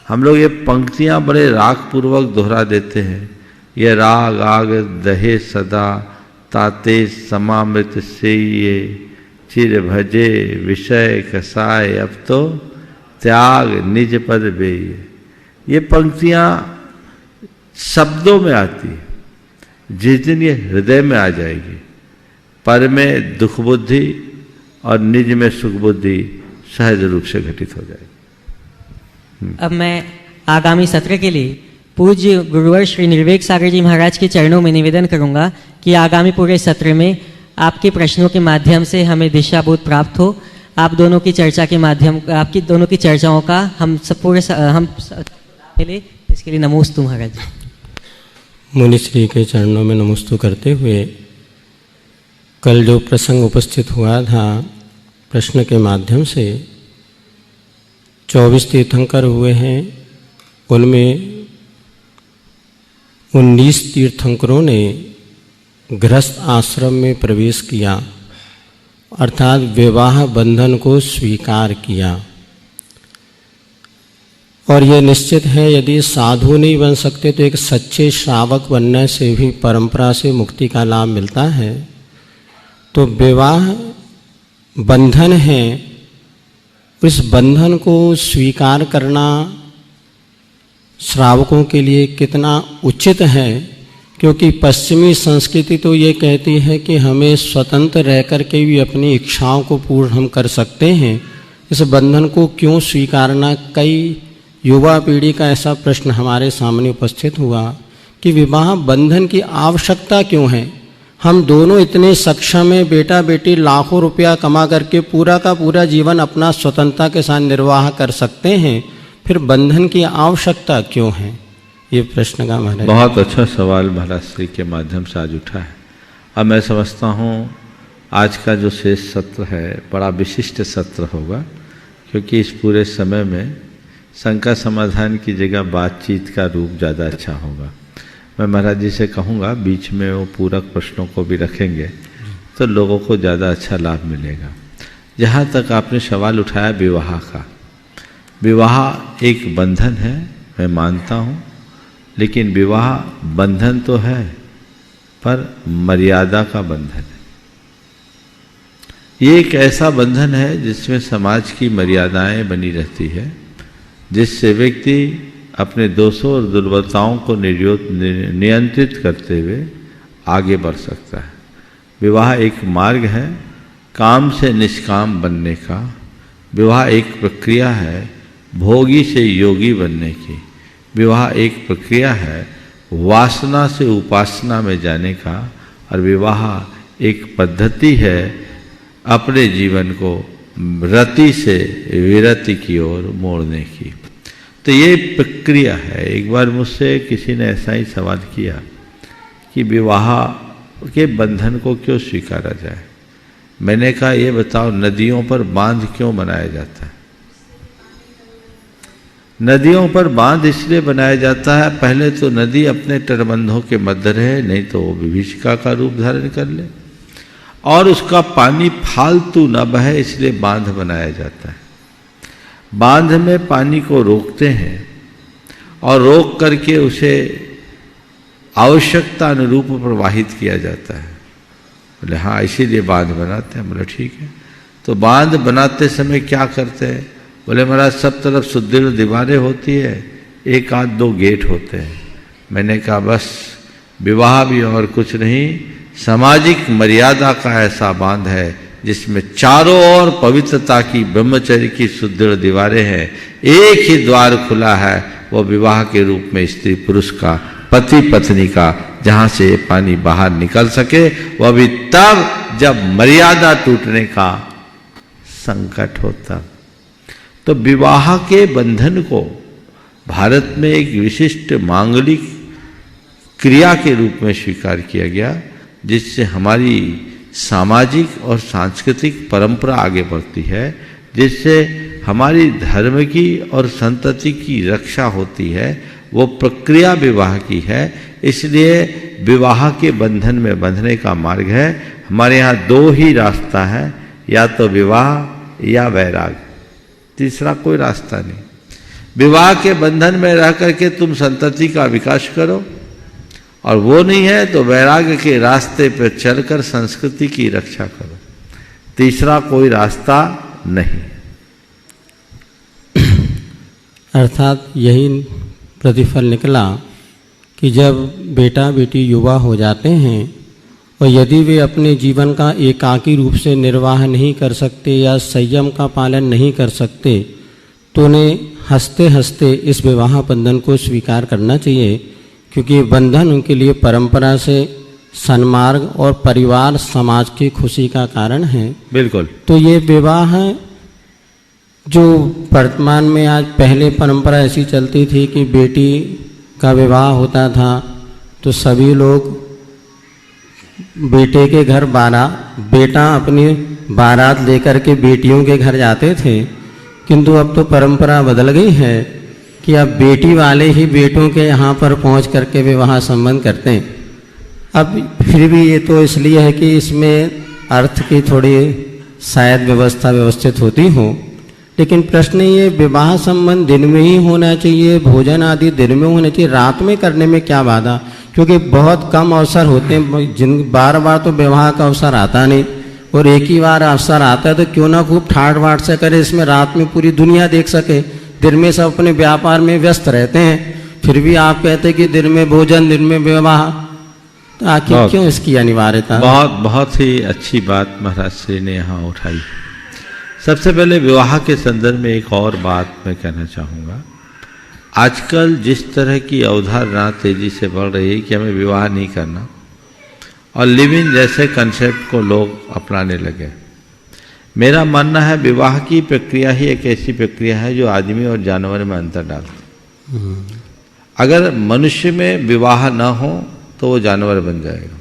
हम लोग ये पंक्तियां बड़े राग पूर्वक दोहरा देते हैं। ये राग आग दहे सदा ताते समामृत से ये चिर भजे विषय कसाय अब तो त्याग निज पद बे। ये पंक्तियां शब्दों में आती है, जिस दिन ये हृदय में आ जाएगी पर में दुख बुद्धि और निज में सुख बुद्धि सहज रूप से घटित हो जाएगी। अब मैं आगामी सत्र के लिए पूज्य गुरुवर श्री निर्वेक सागर जी महाराज के चरणों में निवेदन करूंगा कि आगामी पूरे सत्र में आपके प्रश्नों के माध्यम से हमें दिशाबोध प्राप्त हो। आप दोनों की चर्चा के माध्यम आपकी दोनों की चर्चाओं का हम सब पूरे हम मिले, इसके लिए नमोस्तु महाराज। मुनिश्री के चरणों में नमोस्तु करते हुए कल जो प्रसंग उपस्थित हुआ था, प्रश्न के माध्यम से 24 तीर्थंकर हुए हैं, उनमें 19 तीर्थंकरों ने गृहस्थ आश्रम में प्रवेश किया अर्थात विवाह बंधन को स्वीकार किया। और ये निश्चित है यदि साधु नहीं बन सकते तो एक सच्चे श्रावक बनने से भी परंपरा से मुक्ति का लाभ मिलता है। तो विवाह बंधन है, इस बंधन को स्वीकार करना श्रावकों के लिए कितना उचित है, क्योंकि पश्चिमी संस्कृति तो ये कहती है कि हमें स्वतंत्र रह कर के भी अपनी इच्छाओं को पूर्ण हम कर सकते हैं, इस बंधन को क्यों स्वीकारना। कई युवा पीढ़ी का ऐसा प्रश्न हमारे सामने उपस्थित हुआ कि विवाह बंधन की आवश्यकता क्यों है। हम दोनों इतने सक्षम हैं, बेटा बेटी लाखों रुपया कमा करके पूरा का पूरा जीवन अपना स्वतंत्रता के साथ निर्वाह कर सकते हैं, फिर बंधन की आवश्यकता क्यों है, ये प्रश्न का महाराज। बहुत अच्छा सवाल महाराज श्री के माध्यम से आज उठा है। अब मैं समझता हूँ आज का जो शेष सत्र है बड़ा विशिष्ट सत्र होगा, क्योंकि इस पूरे समय में शंका समाधान की जगह बातचीत का रूप ज़्यादा अच्छा होगा। मैं महाराज जी से कहूँगा बीच में वो पूरक प्रश्नों को भी रखेंगे तो लोगों को ज़्यादा अच्छा लाभ मिलेगा। जहाँ तक आपने सवाल उठाया विवाह का, विवाह एक बंधन है, मैं मानता हूँ, लेकिन विवाह बंधन तो है पर मर्यादा का बंधन है। ये एक ऐसा बंधन है जिसमें समाज की मर्यादाएं बनी रहती है, जिससे व्यक्ति अपने दोषों और दुर्बलताओं को नियंत्रित करते हुए आगे बढ़ सकता है। विवाह एक मार्ग है काम से निष्काम बनने का। विवाह एक प्रक्रिया है भोगी से योगी बनने की। विवाह एक प्रक्रिया है वासना से उपासना में जाने का। और विवाह एक पद्धति है अपने जीवन को रति से विरति की ओर मोड़ने की। तो ये प्रक्रिया है। एक बार मुझसे किसी ने ऐसा ही सवाल किया कि विवाह के बंधन को क्यों स्वीकारा जाए। मैंने कहा ये बताओ नदियों पर बांध क्यों बनाया जाता है। नदियों पर बांध इसलिए बनाया जाता है, पहले तो नदी अपने तटबंधों के मध्य रहे, नहीं तो वो विभीषिका का रूप धारण कर ले, और उसका पानी फालतू न बहे, इसलिए बांध बनाया जाता है। बांध में पानी को रोकते हैं और रोक करके उसे आवश्यकता अनुरूप प्रवाहित किया जाता है। बोले हाँ इसीलिए बांध बनाते हैं। बोले ठीक है, तो बांध बनाते समय क्या करते हैं। बोले महाराज सब तरफ सुदृढ़ दीवारें होती है, एक आध दो गेट होते हैं। मैंने कहा बस विवाह भी और कुछ नहीं, सामाजिक मर्यादा का ऐसा बांध है जिसमें चारों ओर पवित्रता की ब्रह्मचर्य की सुदृढ़ दीवारें हैं। एक ही द्वार खुला है, वो विवाह के रूप में स्त्री पुरुष का, पति पत्नी का, जहां से पानी बाहर निकल सके, वह भी तब जब मर्यादा टूटने का संकट होता। तो विवाह के बंधन को भारत में एक विशिष्ट मांगलिक क्रिया के रूप में स्वीकार किया गया, जिससे हमारी सामाजिक और सांस्कृतिक परंपरा आगे बढ़ती है, जिससे हमारी धर्म की और संतति की रक्षा होती है। वो प्रक्रिया विवाह की है, इसलिए विवाह के बंधन में बंधने का मार्ग है। हमारे यहाँ दो ही रास्ता है, या तो विवाह या वैराग, तीसरा कोई रास्ता नहीं। विवाह के बंधन में रह करके तुम संतति का विकास करो, और वो नहीं है तो वैराग्य के रास्ते पर चलकर संस्कृति की रक्षा करो। तीसरा कोई रास्ता नहीं। अर्थात यही प्रतिफल निकला कि जब बेटा बेटी युवा हो जाते हैं और यदि वे अपने जीवन का एकाकी रूप से निर्वाह नहीं कर सकते या संयम का पालन नहीं कर सकते, तो उन्हें हंसते हंसते इस विवाह बंधन को स्वीकार करना चाहिए, क्योंकि बंधन उनके लिए परंपरा से सन्मार्ग और परिवार समाज की खुशी का कारण है। बिल्कुल। तो ये विवाह जो वर्तमान में आज, पहले परंपरा ऐसी चलती थी कि बेटी का विवाह होता था तो सभी लोग बेटे के घर बेटा अपनी बारात लेकर के बेटियों के घर जाते थे, किंतु अब तो परंपरा बदल गई है कि अब बेटी वाले ही बेटों के यहाँ पर पहुँच करके विवाह संबंध करते हैं। अब फिर भी ये तो इसलिए है कि इसमें अर्थ की थोड़ी शायद व्यवस्था व्यवस्थित होती हो। लेकिन प्रश्न ये, विवाह संबंध दिन में ही होना चाहिए, भोजन आदि दिन में होना चाहिए, रात में करने में क्या बाधा? क्योंकि बहुत कम अवसर होते हैं, जिन बार बार तो विवाह का अवसर आता नहीं, और एक ही बार अवसर आता है तो क्यों ना खूब ठाट बाट से करे, इसमें रात में पूरी दुनिया देख सके। दिन में सब अपने व्यापार में व्यस्त रहते हैं, फिर भी आप कहते हैं कि दिन में भोजन दिन में विवाह, तो आखिर क्यों इसकी अनिवार्यता? बहुत ही अच्छी बात महाराज श्री ने यहाँ उठाई। सबसे पहले विवाह के संदर्भ में एक और बात मैं कहना चाहूँगा। आजकल जिस तरह की अवधारणा तेजी से बढ़ रही है कि हमें विवाह नहीं करना, और लिव इन जैसे कंसेप्ट को लोग अपनाने लगे। मेरा मानना है विवाह की प्रक्रिया ही एक ऐसी प्रक्रिया है जो आदमी और जानवर में अंतर डालती है। अगर मनुष्य में विवाह न हो तो वो जानवर बन जाएगा,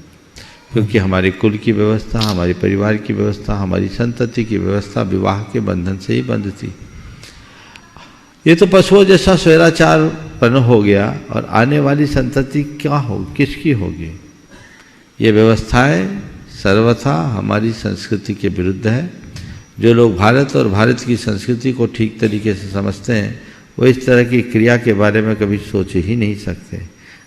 क्योंकि हमारी कुल की व्यवस्था, हमारी परिवार की व्यवस्था, हमारी संतति की व्यवस्था विवाह के बंधन से ही बंध थी। ये तो पशुओं जैसा स्वैराचारपन हो गया, और आने वाली संतति क्या हो, किसकी होगी? ये व्यवस्थाएं सर्वथा हमारी संस्कृति के विरुद्ध है। जो लोग भारत और भारत की संस्कृति को ठीक तरीके से समझते हैं वो इस तरह की क्रिया के बारे में कभी सोच ही नहीं सकते।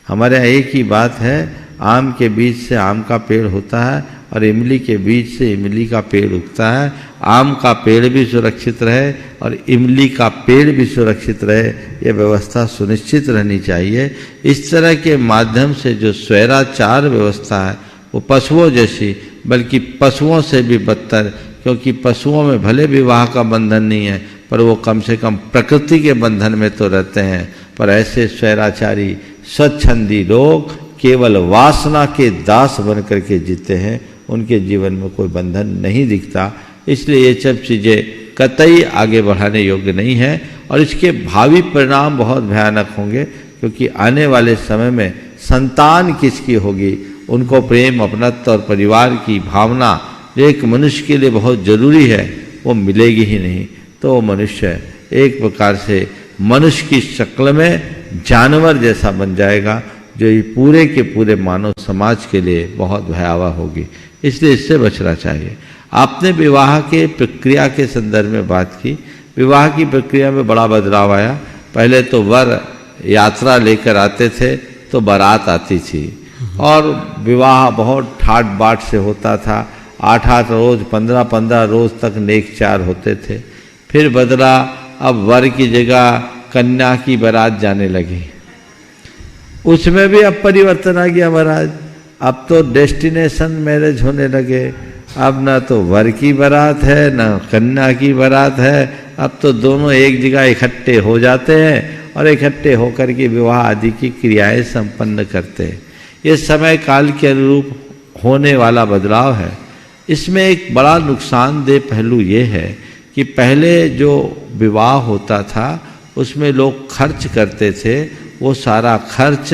हमारे यहाँ एक ही बात है, आम के बीज से आम का पेड़ होता है और इमली के बीज से इमली का पेड़ उगता है। आम का पेड़ भी सुरक्षित रहे और इमली का पेड़ भी सुरक्षित रहे, ये व्यवस्था सुनिश्चित रहनी चाहिए। इस तरह के माध्यम से जो स्वैराचार व्यवस्था है वो पशुओं जैसी, बल्कि पशुओं से भी बदतर, क्योंकि पशुओं में भले विवाह का बंधन नहीं है पर वो कम से कम प्रकृति के बंधन में तो रहते हैं। पर ऐसे स्वैराचारी स्वच्छंदी लोग केवल वासना के दास बन करके जीते हैं, उनके जीवन में कोई बंधन नहीं दिखता। इसलिए ये सब चीज़ें कतई आगे बढ़ाने योग्य नहीं है, और इसके भावी परिणाम बहुत भयानक होंगे, क्योंकि आने वाले समय में संतान किसकी होगी, उनको प्रेम, अपनत्व और परिवार की भावना जो एक मनुष्य के लिए बहुत जरूरी है वो मिलेगी ही नहीं। तो वो मनुष्य एक प्रकार से मनुष्य की शक्ल में जानवर जैसा बन जाएगा, जो ये पूरे के पूरे मानव समाज के लिए बहुत भयावह होगी। इसलिए इससे बचना चाहिए। आपने विवाह के प्रक्रिया के संदर्भ में बात की। विवाह की प्रक्रिया में बड़ा बदलाव आया। पहले तो वर यात्रा लेकर आते थे तो बारात आती थी, और विवाह बहुत ठाट बाट से होता था। 8-8 रोज, 15-15 रोज तक नेकचार होते थे। फिर बदला, अब वर की जगह कन्या की बारात जाने लगी। उसमें भी अब परिवर्तन आ गया महाराज। अब तो डेस्टिनेशन मैरिज होने लगे। अब ना तो वर की बारात है ना कन्या की बारात है, अब तो दोनों एक जगह इकट्ठे हो जाते हैं और इकट्ठे होकर के विवाह आदि की क्रियाएं संपन्न करते हैं। ये समय काल के अनुरूप होने वाला बदलाव है। इसमें एक बड़ा नुकसानदेह पहलू ये है कि पहले जो विवाह होता था उसमें लोग खर्च करते थे, वो सारा खर्च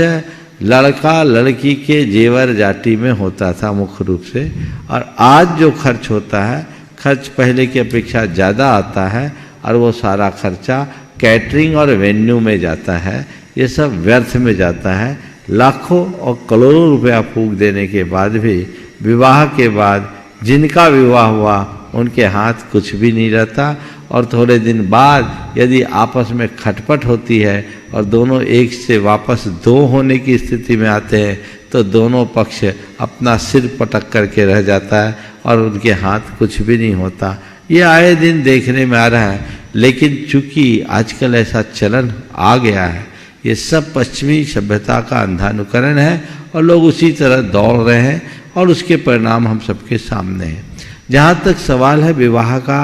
लड़का लड़की के जेवर जाटी में होता था मुख्य रूप से। और आज जो खर्च होता है, खर्च पहले की अपेक्षा ज़्यादा आता है, और वो सारा खर्चा कैटरिंग और वेन्यू में जाता है। ये सब व्यर्थ में जाता है। लाखों और करोड़ों रुपया फूंक देने के बाद भी विवाह के बाद जिनका विवाह हुआ उनके हाथ कुछ भी नहीं रहता, और थोड़े दिन बाद यदि आपस में खटपट होती है और दोनों एक से वापस दो होने की स्थिति में आते हैं तो दोनों पक्ष अपना सिर पटक करके रह जाता है और उनके हाथ कुछ भी नहीं होता। ये आए दिन देखने में आ रहा है। लेकिन चूंकि आजकल ऐसा चलन आ गया है, ये सब पश्चिमी सभ्यता का अंधानुकरण है और लोग उसी तरह दौड़ रहे हैं, और उसके परिणाम हम सबके सामने हैं। जहाँ तक सवाल है विवाह का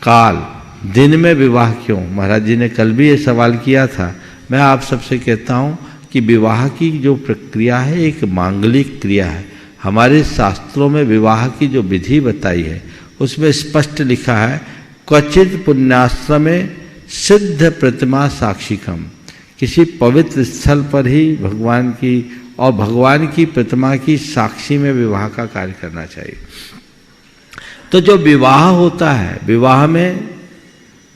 काल, दिन में विवाह क्यों, महाराज जी ने कल भी ये सवाल किया था। मैं आप सबसे कहता हूँ कि विवाह की जो प्रक्रिया है एक मांगलिक क्रिया है। हमारे शास्त्रों में विवाह की जो विधि बताई है उसमें स्पष्ट लिखा है, क्वचित पुण्याश्रमे सिद्ध प्रतिमा साक्षिकम। किसी पवित्र स्थल पर ही भगवान की और भगवान की प्रतिमा की साक्षी में विवाह का कार्य करना चाहिए। तो जो विवाह होता है, विवाह में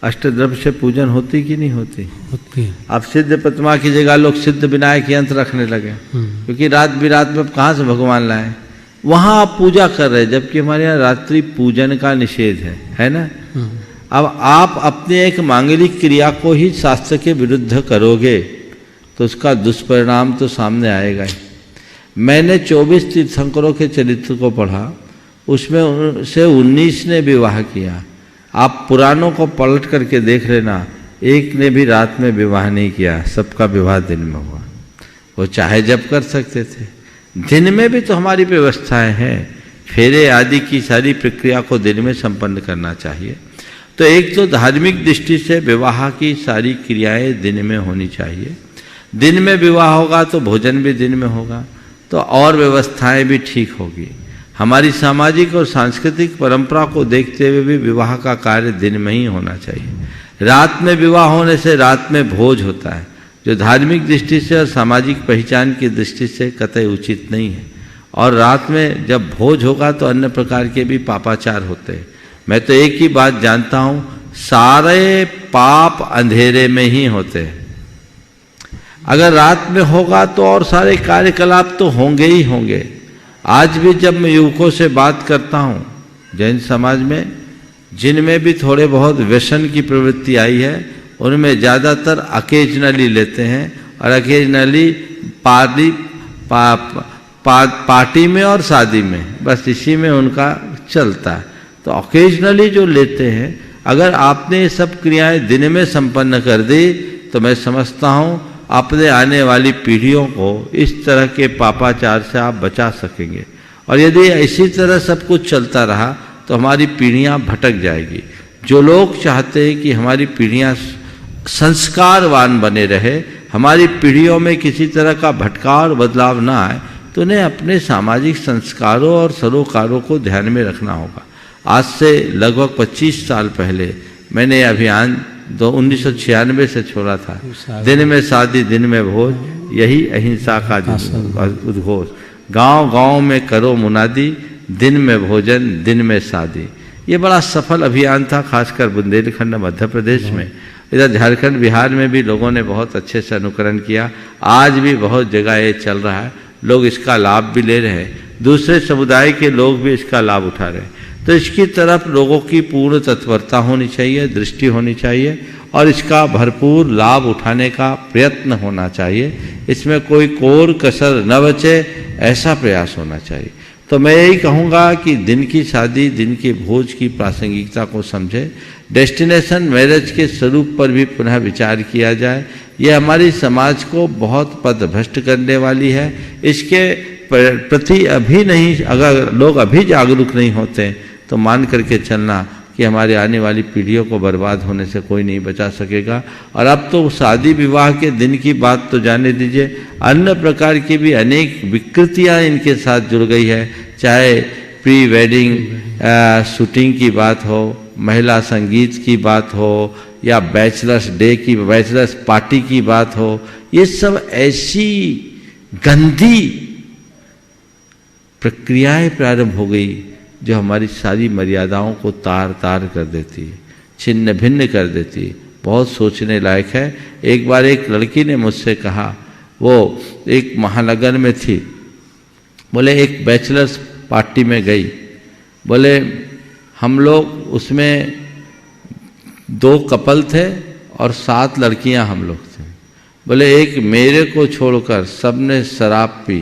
अष्टद्रव्य से पूजन होती कि नहीं होती? होती है। अब सिद्ध प्रतिमा की जगह लोग सिद्ध विनायक यंत्र रखने लगे, क्योंकि रात बिरात में कहाँ से भगवान लाए। वहाँ आप पूजा कर रहे हैं, जबकि हमारे यहाँ रात्रि पूजन का निषेध है ना। अब आप अपनी एक मांगलिक क्रिया को ही शास्त्र के विरुद्ध करोगे तो उसका दुष्परिणाम तो सामने आएगा ही। मैंने 24 तीर्थंकरों के चरित्र को पढ़ा, उसमें से 19 ने विवाह किया। आप पुराणों को पलट करके देख लेना, एक ने भी रात में विवाह नहीं किया, सबका विवाह दिन में हुआ। वो चाहे जब कर सकते थे, दिन में भी तो हमारी व्यवस्थाएं हैं, फेरे आदि की सारी प्रक्रिया को दिन में संपन्न करना चाहिए। तो एक तो धार्मिक दृष्टि से विवाह की सारी क्रियाएं दिन में होनी चाहिए। दिन में विवाह होगा तो भोजन भी दिन में होगा, तो और व्यवस्थाएं भी ठीक होगी। हमारी सामाजिक और सांस्कृतिक परंपरा को देखते हुए भी विवाह का कार्य दिन में ही होना चाहिए। रात में विवाह होने से रात में भोज होता है, जो धार्मिक दृष्टि से और सामाजिक पहचान की दृष्टि से कतई उचित नहीं है। और रात में जब भोज होगा तो अन्य प्रकार के भी पापाचार होते हैं। मैं तो एक ही बात जानता हूं, सारे पाप अंधेरे में ही होते हैं। अगर रात में होगा तो और सारे कार्यकलाप तो होंगे ही होंगे। आज भी जब मैं युवकों से बात करता हूँ जैन समाज में, जिनमें भी थोड़े बहुत व्यसन की प्रवृत्ति आई है, उनमें ज़्यादातर अकेजनली लेते हैं और अकेजनली पार्टी में और शादी में, बस इसी में उनका चलता है। तो ओकेजनली जो लेते हैं, अगर आपने ये सब क्रियाएं दिन में संपन्न कर दी तो मैं समझता हूँ अपने आने वाली पीढ़ियों को इस तरह के पापाचार से आप बचा सकेंगे। और यदि इसी तरह सब कुछ चलता रहा तो हमारी पीढ़ियाँ भटक जाएगी। जो लोग चाहते हैं कि हमारी पीढ़ियाँ संस्कारवान बने रहे, हमारी पीढ़ियों में किसी तरह का भटकाव और बदलाव ना आए, तो उन्हें अपने सामाजिक संस्कारों और सरोकारों को ध्यान में रखना होगा। आज से लगभग 25 साल पहले मैंने अभियान 1996 से छोड़ा था, दिन में शादी दिन में भोज, यही अहिंसा का उद्घोष। गांव गांव में करो मुनादी, दिन में भोजन दिन में शादी। ये बड़ा सफल अभियान था, खासकर बुंदेलखंड मध्य प्रदेश में। इधर झारखंड बिहार में भी लोगों ने बहुत अच्छे से अनुकरण किया। आज भी बहुत जगह ये चल रहा है, लोग इसका लाभ भी ले रहे हैं, दूसरे समुदाय के लोग भी इसका लाभ उठा रहे हैं। तो इसकी तरफ लोगों की पूर्ण तत्परता होनी चाहिए, दृष्टि होनी चाहिए और इसका भरपूर लाभ उठाने का प्रयत्न होना चाहिए। इसमें कोई कोर कसर न बचे, ऐसा प्रयास होना चाहिए। तो मैं यही कहूँगा कि दिन की शादी, दिन के भोज की प्रासंगिकता को समझे, डेस्टिनेशन मैरिज के स्वरूप पर भी पुनः विचार किया जाए। यह हमारी समाज को बहुत पथभ्रष्ट करने वाली है। इसके प्रति अभी नहीं, अगर लोग अभी जागरूक नहीं होते तो मान करके चलना कि हमारे आने वाली पीढ़ियों को बर्बाद होने से कोई नहीं बचा सकेगा। और अब तो शादी विवाह के दिन की बात तो जाने दीजिए, अन्य प्रकार की भी अनेक विकृतियां इनके साथ जुड़ गई है। चाहे प्री वेडिंग शूटिंग की बात हो, महिला संगीत की बात हो, या बैचलर्स डे की, बैचलर्स पार्टी की बात हो, ये सब ऐसी गंदी प्रक्रियाएं प्रारंभ हो गई जो हमारी सारी मर्यादाओं को तार तार कर देती, छिन्न भिन्न कर देती। बहुत सोचने लायक है। एक बार एक लड़की ने मुझसे कहा, वो एक महानगर में थी, बोले एक बैचलर्स पार्टी में गई, बोले हम लोग उसमें 2 कपल थे और 7 लड़कियां हम लोग थे। बोले एक मेरे को छोड़कर सबने शराब पी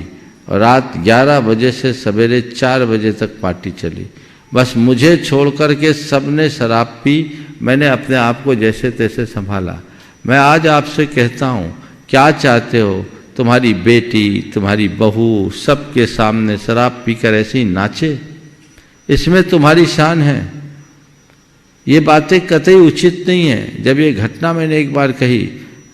और रात 11 बजे से सवेरे 4 बजे तक पार्टी चली। बस मुझे छोड़ कर के सबने शराब पी, मैंने अपने आप को जैसे तैसे संभाला। मैं आज आपसे कहता हूँ, क्या चाहते हो तुम्हारी बेटी, तुम्हारी बहू सबके सामने शराब पीकर ऐसे ही नाचे? इसमें तुम्हारी शान है। ये बातें कतई उचित नहीं है। जब ये घटना मैंने एक बार कही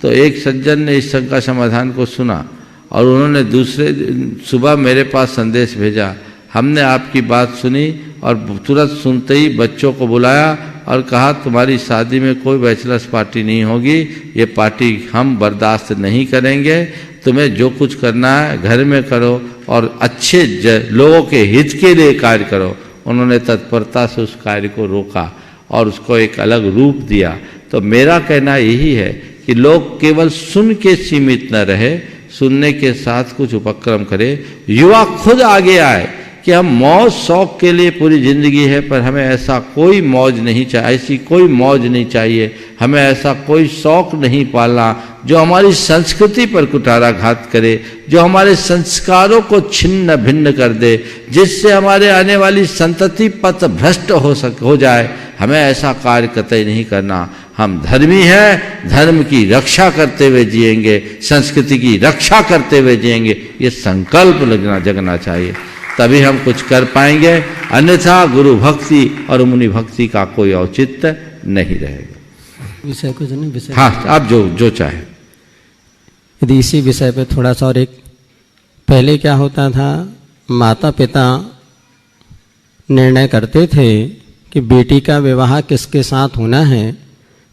तो एक सज्जन ने इस संग का समाधान को सुना और उन्होंने दूसरे दिन सुबह मेरे पास संदेश भेजा, हमने आपकी बात सुनी और तुरंत सुनते ही बच्चों को बुलाया और कहा तुम्हारी शादी में कोई बैचलर्स पार्टी नहीं होगी, ये पार्टी हम बर्दाश्त नहीं करेंगे, तुम्हें जो कुछ करना है घर में करो और अच्छे लोगों के हित के लिए कार्य करो। उन्होंने तत्परता से उस कार्य को रोका और उसको एक अलग रूप दिया। तो मेरा कहना यही है कि लोग केवल सुन के सीमित न रहे, सुनने के साथ कुछ उपक्रम करे, युवा खुद आगे आए कि हम मौज शौक के लिए पूरी जिंदगी है, पर हमें ऐसा कोई मौज नहीं चाहिए, ऐसी कोई मौज नहीं चाहिए, हमें ऐसा कोई शौक नहीं पालना जो हमारी संस्कृति पर कुठाराघात करे, जो हमारे संस्कारों को छिन्न भिन्न कर दे, जिससे हमारे आने वाली संतति पथ भ्रष्ट हो जाए। हमें ऐसा कार्य कतई नहीं करना। हम धर्मी हैं, धर्म की रक्षा करते हुए जिएंगे, संस्कृति की रक्षा करते हुए जिएंगे, ये संकल्प जगना चाहिए, तभी हम कुछ कर पाएंगे। अन्यथा गुरु भक्ति और मुनि भक्ति का कोई औचित्य नहीं रहेगा। विषय कुछ नहीं, विषय हाँ, आप जो चाहे। यदि इसी विषय पे थोड़ा सा और एक, पहले क्या होता था, माता पिता निर्णय करते थे कि बेटी का विवाह किसके साथ होना है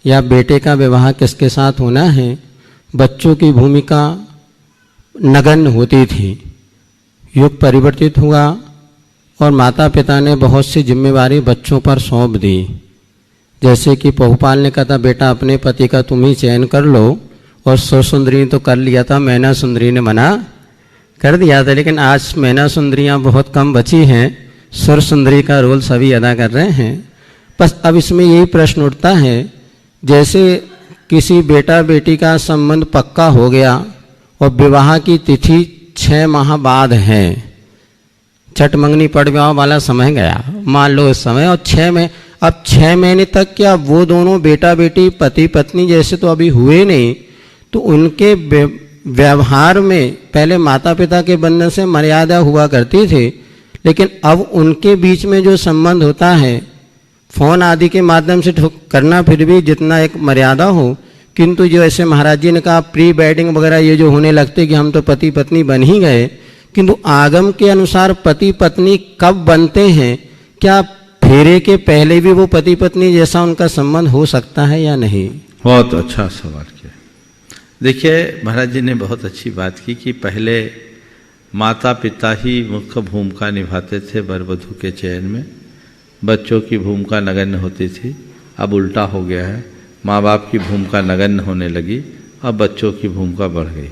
या बेटे का विवाह किसके साथ होना है। बच्चों की भूमिका नगण्य होती थी। युग परिवर्तित हुआ और माता पिता ने बहुत सी जिम्मेवारी बच्चों पर सौंप दी। जैसे कि पहुपाल ने कहा था, बेटा अपने पति का तुम ही चयन कर लो, और सुरसुंदरी ने तो कर लिया था, मैना सुंदरी ने मना कर दिया था। लेकिन आज मैना सुंदरियाँ बहुत कम बची हैं, सुरसुंदरी का रोल सभी अदा कर रहे हैं। बस अब इसमें यही प्रश्न उठता है, जैसे किसी बेटा बेटी का संबंध पक्का हो गया और विवाह की तिथि 6 माह बाद है, छठ मंगनी पड़ विवाह वाला समय गया, मान लो इस समय, और 6 महीने तक क्या वो दोनों बेटा बेटी पति पत्नी जैसे तो अभी हुए नहीं, तो उनके व्यवहार में पहले माता पिता के बंधन से मर्यादा हुआ करती थी, लेकिन अब उनके बीच में जो संबंध होता है फोन आदि के माध्यम से करना, फिर भी जितना एक मर्यादा हो, किंतु जो ऐसे महाराज जी ने कहा प्री वेडिंग वगैरह ये जो होने लगते कि हम तो पति पत्नी बन ही गए, किंतु आगम के अनुसार पति पत्नी कब बनते हैं? क्या फेरे के पहले भी वो पति पत्नी जैसा उनका संबंध हो सकता है या नहीं? बहुत अच्छा सवाल किया। देखिए, महाराज जी ने बहुत अच्छी बात की कि पहले माता पिता ही मुख्य भूमिका निभाते थे वर वधू के चयन में, बच्चों की भूमिका नगण्य होती थी। अब उल्टा हो गया है, माँ बाप की भूमिका नगण्य होने लगी और बच्चों की भूमिका बढ़ गई।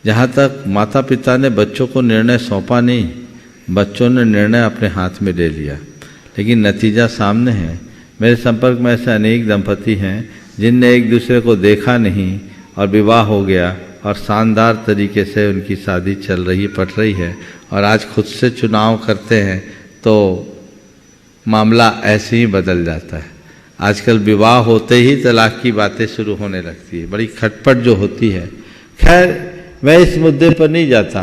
जहाँ तक माता पिता ने बच्चों को निर्णय सौंपा नहीं, बच्चों ने निर्णय अपने हाथ में ले लिया, लेकिन नतीजा सामने है। मेरे संपर्क में ऐसे अनेक दंपति हैं जिनने एक दूसरे को देखा नहीं और विवाह हो गया और शानदार तरीके से उनकी शादी चल रही पट रही है, और आज खुद से चुनाव करते हैं तो मामला ऐसे ही बदल जाता है। आजकल विवाह होते ही तलाक की बातें शुरू होने लगती है, बड़ी खटपट जो होती है। खैर, मैं इस मुद्दे पर नहीं जाता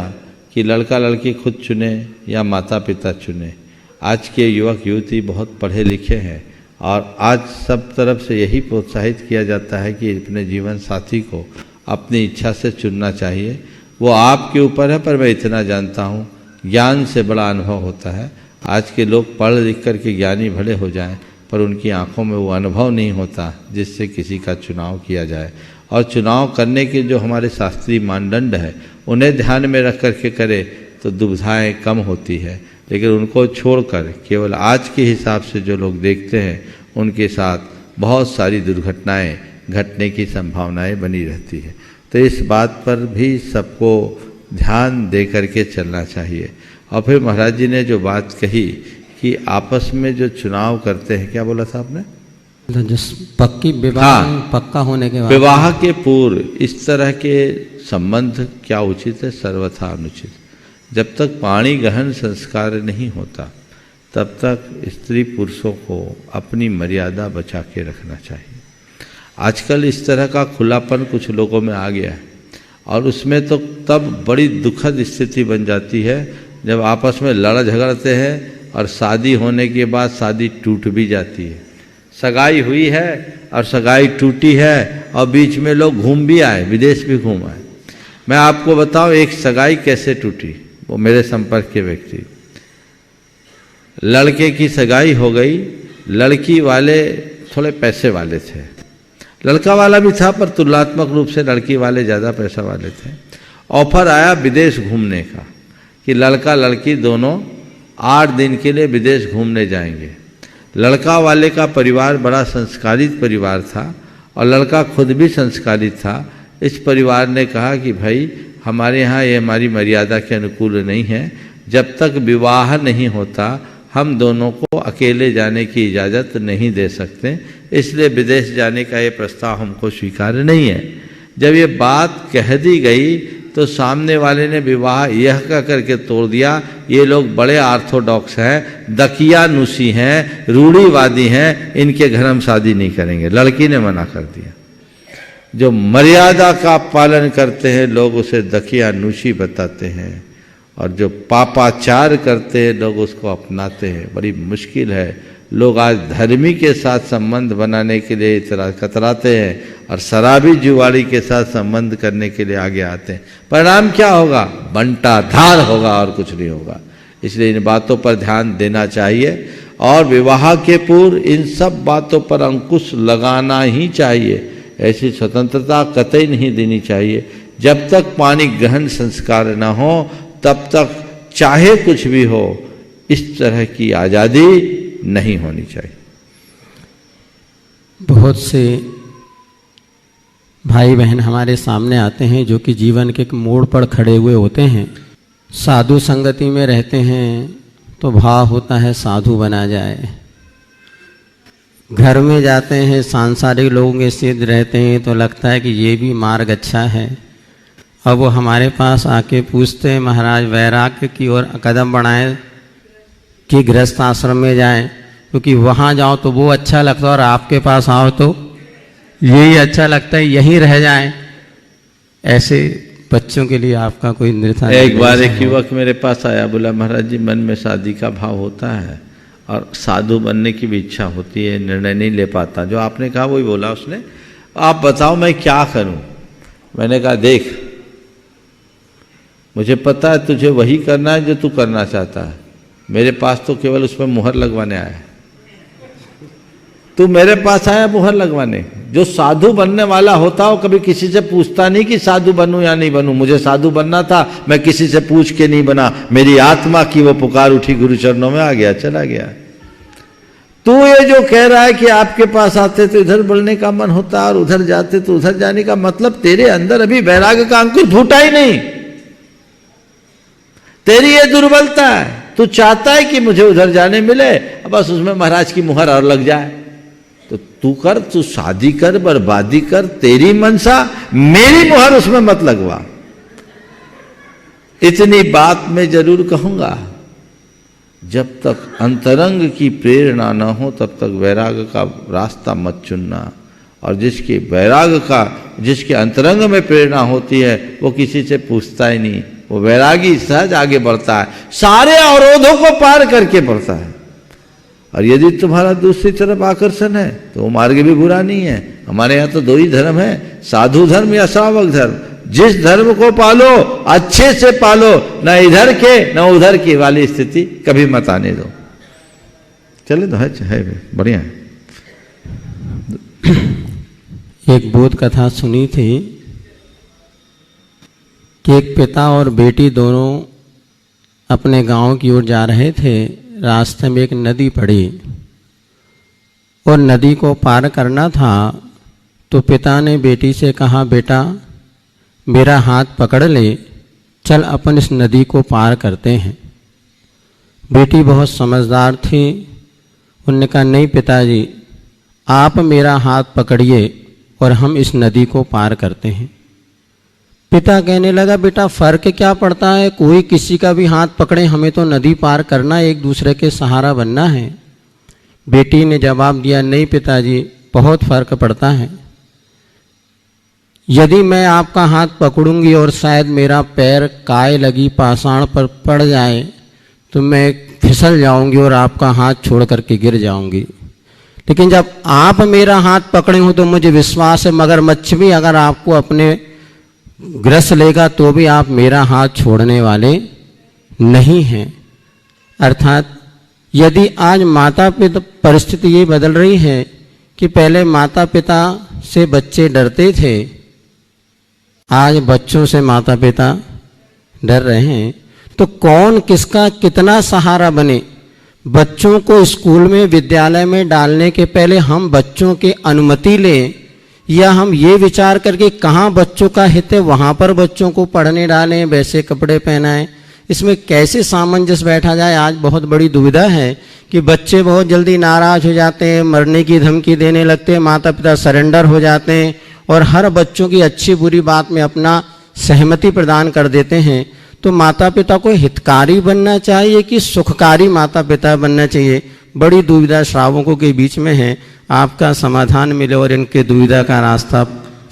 कि लड़का लड़की खुद चुने या माता पिता चुने। आज के युवक युवती बहुत पढ़े लिखे हैं और आज सब तरफ से यही प्रोत्साहित किया जाता है कि अपने जीवन साथी को अपनी इच्छा से चुनना चाहिए। वो आपके ऊपर है, पर मैं इतना जानता हूँ, ज्ञान से बड़ा अनुभव होता है। आज के लोग पढ़ लिख कर के ज्ञानी भले हो जाएं, पर उनकी आंखों में वो अनुभव नहीं होता जिससे किसी का चुनाव किया जाए। और चुनाव करने के जो हमारे शास्त्रीय मानदंड है, उन्हें ध्यान में रख कर के करे तो दुविधाएँ कम होती है। लेकिन उनको छोड़कर केवल आज के हिसाब से जो लोग देखते हैं, उनके साथ बहुत सारी दुर्घटनाएं घटने की संभावनाएं बनी रहती है। तो इस बात पर भी सबको ध्यान दे करके चलना चाहिए। और फिर महाराज जी ने जो बात कही कि आपस में जो चुनाव करते हैं, क्या बोला था आपने? जिस पक्की विवाह पक्का होने के बाद, विवाह के पूर्व इस तरह के संबंध क्या उचित है? सर्वथा अनुचित। जब तक पाणी गहन संस्कार नहीं होता, तब तक स्त्री पुरुषों को अपनी मर्यादा बचा के रखना चाहिए। आजकल इस तरह का खुलापन कुछ लोगों में आ गया है, और उसमें तो तब बड़ी दुखद स्थिति बन जाती है जब आपस में लड़ झगड़ते हैं और शादी होने के बाद शादी टूट भी जाती है। सगाई हुई है और सगाई टूटी है और बीच में लोग घूम भी आए, विदेश भी घूम आए। मैं आपको बताऊं एक सगाई कैसे टूटी। वो मेरे संपर्क के व्यक्ति, लड़के की सगाई हो गई, लड़की वाले थोड़े पैसे वाले थे, लड़का वाला भी था पर तुलनात्मक रूप से लड़की वाले ज़्यादा पैसा वाले थे। ऑफर आया विदेश घूमने का कि लड़का लड़की दोनों 8 दिन के लिए विदेश घूमने जाएंगे। लड़का वाले का परिवार बड़ा संस्कारित परिवार था और लड़का खुद भी संस्कारित था। इस परिवार ने कहा कि भाई हमारे यहाँ ये हमारी मर्यादा के अनुकूल नहीं है, जब तक विवाह नहीं होता हम दोनों को अकेले जाने की इजाज़त नहीं दे सकते, इसलिए विदेश जाने का ये प्रस्ताव हमको स्वीकार्य नहीं है। जब ये बात कह दी गई तो सामने वाले ने विवाह यह कह करके तोड़ दिया, ये लोग बड़े ऑर्थोडॉक्स हैं, दकियानुसी हैं, रूढ़िवादी हैं, इनके घर हम शादी नहीं करेंगे। लड़की ने मना कर दिया। जो मर्यादा का पालन करते हैं लोग उसे दकियानुसी बताते हैं, और जो पापाचार करते हैं लोग उसको अपनाते हैं। बड़ी मुश्किल है। लोग आज धर्मी के साथ संबंध बनाने के लिए इतना कतराते हैं और शराबी जुआड़ी के साथ संबंध करने के लिए आगे आते हैं। परिणाम क्या होगा? बंटाधार होगा और कुछ नहीं होगा। इसलिए इन बातों पर ध्यान देना चाहिए और विवाह के पूर्व इन सब बातों पर अंकुश लगाना ही चाहिए। ऐसी स्वतंत्रता कतई नहीं देनी चाहिए। जब तक पानी ग्रहण संस्कार न हो तब तक चाहे कुछ भी हो, इस तरह की आज़ादी नहीं होनी चाहिए। बहुत से भाई बहन हमारे सामने आते हैं जो कि जीवन के एक मोड़ पर खड़े हुए होते हैं। साधु संगति में रहते हैं तो भाव होता है साधु बना जाए, घर में जाते हैं सांसारिक लोगों के सिद्ध रहते हैं तो लगता है कि ये भी मार्ग अच्छा है। अब वो हमारे पास आके पूछते हैं महाराज वैराग्य की ओर कदम बढ़ाएं कि गृहस्थ आश्रम में जाएं, क्योंकि वहाँ जाओ तो वो अच्छा लगता है और आपके पास आओ तो यही अच्छा लगता है, यहीं रह जाएं। ऐसे बच्चों के लिए आपका कोई निर्धारण? एक बार एक युवक मेरे पास आया, बोला महाराज जी मन में शादी का भाव होता है और साधु बनने की भी इच्छा होती है, निर्णय नहीं ले पाता। जो आपने कहा वही बोला उसने। आप बताओ मैं क्या करूं? मैंने कहा देख, मुझे पता है तुझे वही करना है जो तू करना चाहता है, मेरे पास तो केवल उसमें मुहर लगवाने आया। तू मेरे पास आया मुहर लगवाने। जो साधु बनने वाला होता हो कभी किसी से पूछता नहीं कि साधु बनूं या नहीं बनूं। मुझे साधु बनना था, मैं किसी से पूछ के नहीं बना, मेरी आत्मा की वो पुकार उठी, गुरु चरणों में आ गया, चला गया। तू ये जो कह रहा है कि आपके पास आते तो इधर बढ़ने का मन होता और उधर जाते तो उधर जाने का, मतलब तेरे अंदर अभी वैराग्य का अंकुर फूटा ही नहीं। तेरी ये दुर्बलता है। तू चाहता है कि मुझे उधर जाने मिले, बस उसमें महाराज की मुहर और लग जाए। तो तू कर, तू शादी कर, बर्बादी कर, तेरी मनसा, मेरी मुहर उसमें मत लगवा। इतनी बात मैं जरूर कहूंगा, जब तक अंतरंग की प्रेरणा न हो तब तक वैराग्य का रास्ता मत चुनना। और जिसके वैराग्य का, जिसके अंतरंग में प्रेरणा होती है वो किसी से पूछता ही नहीं, वो वैरागी सहज आगे बढ़ता है, सारे अवरोधों को पार करके बढ़ता है। और यदि तुम्हारा दूसरी तरफ आकर्षण है तो वो मार्ग भी बुरा नहीं है। हमारे यहाँ तो दो ही धर्म है, साधु धर्म या श्रावक धर्म। जिस धर्म को पालो अच्छे से पालो, न इधर के न उधर की वाली स्थिति कभी मत आने दो। चले तो है बढ़िया है। एक बोध कथा सुनी थी कि एक पिता और बेटी दोनों अपने गांव की ओर जा रहे थे। रास्ते में एक नदी पड़ी और नदी को पार करना था तो पिता ने बेटी से कहा, बेटा मेरा हाथ पकड़ ले, चल अपन इस नदी को पार करते हैं। बेटी बहुत समझदार थी। उन्होंने कहा, नहीं पिताजी, आप मेरा हाथ पकड़िए और हम इस नदी को पार करते हैं। पिता कहने लगा, बेटा फर्क क्या पड़ता है, कोई किसी का भी हाथ पकड़े, हमें तो नदी पार करना, एक दूसरे के सहारा बनना है। बेटी ने जवाब दिया, नहीं पिताजी, बहुत फर्क पड़ता है। यदि मैं आपका हाथ पकड़ूंगी और शायद मेरा पैर काय लगी पाषाण पर पड़ जाए तो मैं फिसल जाऊंगी और आपका हाथ छोड़ करके गिर जाऊंगी। लेकिन जब आप मेरा हाथ पकड़े हो तो मुझे विश्वास है मगरमच्छ भी अगर आपको अपने ग्रस लेगा तो भी आप मेरा हाथ छोड़ने वाले नहीं हैं। अर्थात यदि आज माता पिता, परिस्थिति ये बदल रही है कि पहले माता पिता से बच्चे डरते थे, आज बच्चों से माता पिता डर रहे हैं। तो कौन किसका कितना सहारा बने? बच्चों को स्कूल में, विद्यालय में डालने के पहले हम बच्चों की अनुमति लें या हम ये विचार करके कहाँ बच्चों का हित है वहाँ पर बच्चों को पढ़ने डालें, वैसे कपड़े पहनाएं, इसमें कैसे सामंजस्य बैठा जाए, आज बहुत बड़ी दुविधा है कि बच्चे बहुत जल्दी नाराज हो जाते हैं, मरने की धमकी देने लगते हैं, माता पिता सरेंडर हो जाते हैं और हर बच्चों की अच्छी बुरी बात में अपना सहमति प्रदान कर देते हैं। तो माता पिता को हितकारी बनना चाहिए कि सुखकारी माता पिता बनना चाहिए, बड़ी दुविधा श्रावकों के बीच में है। आपका समाधान मिले और इनके दुविधा का रास्ता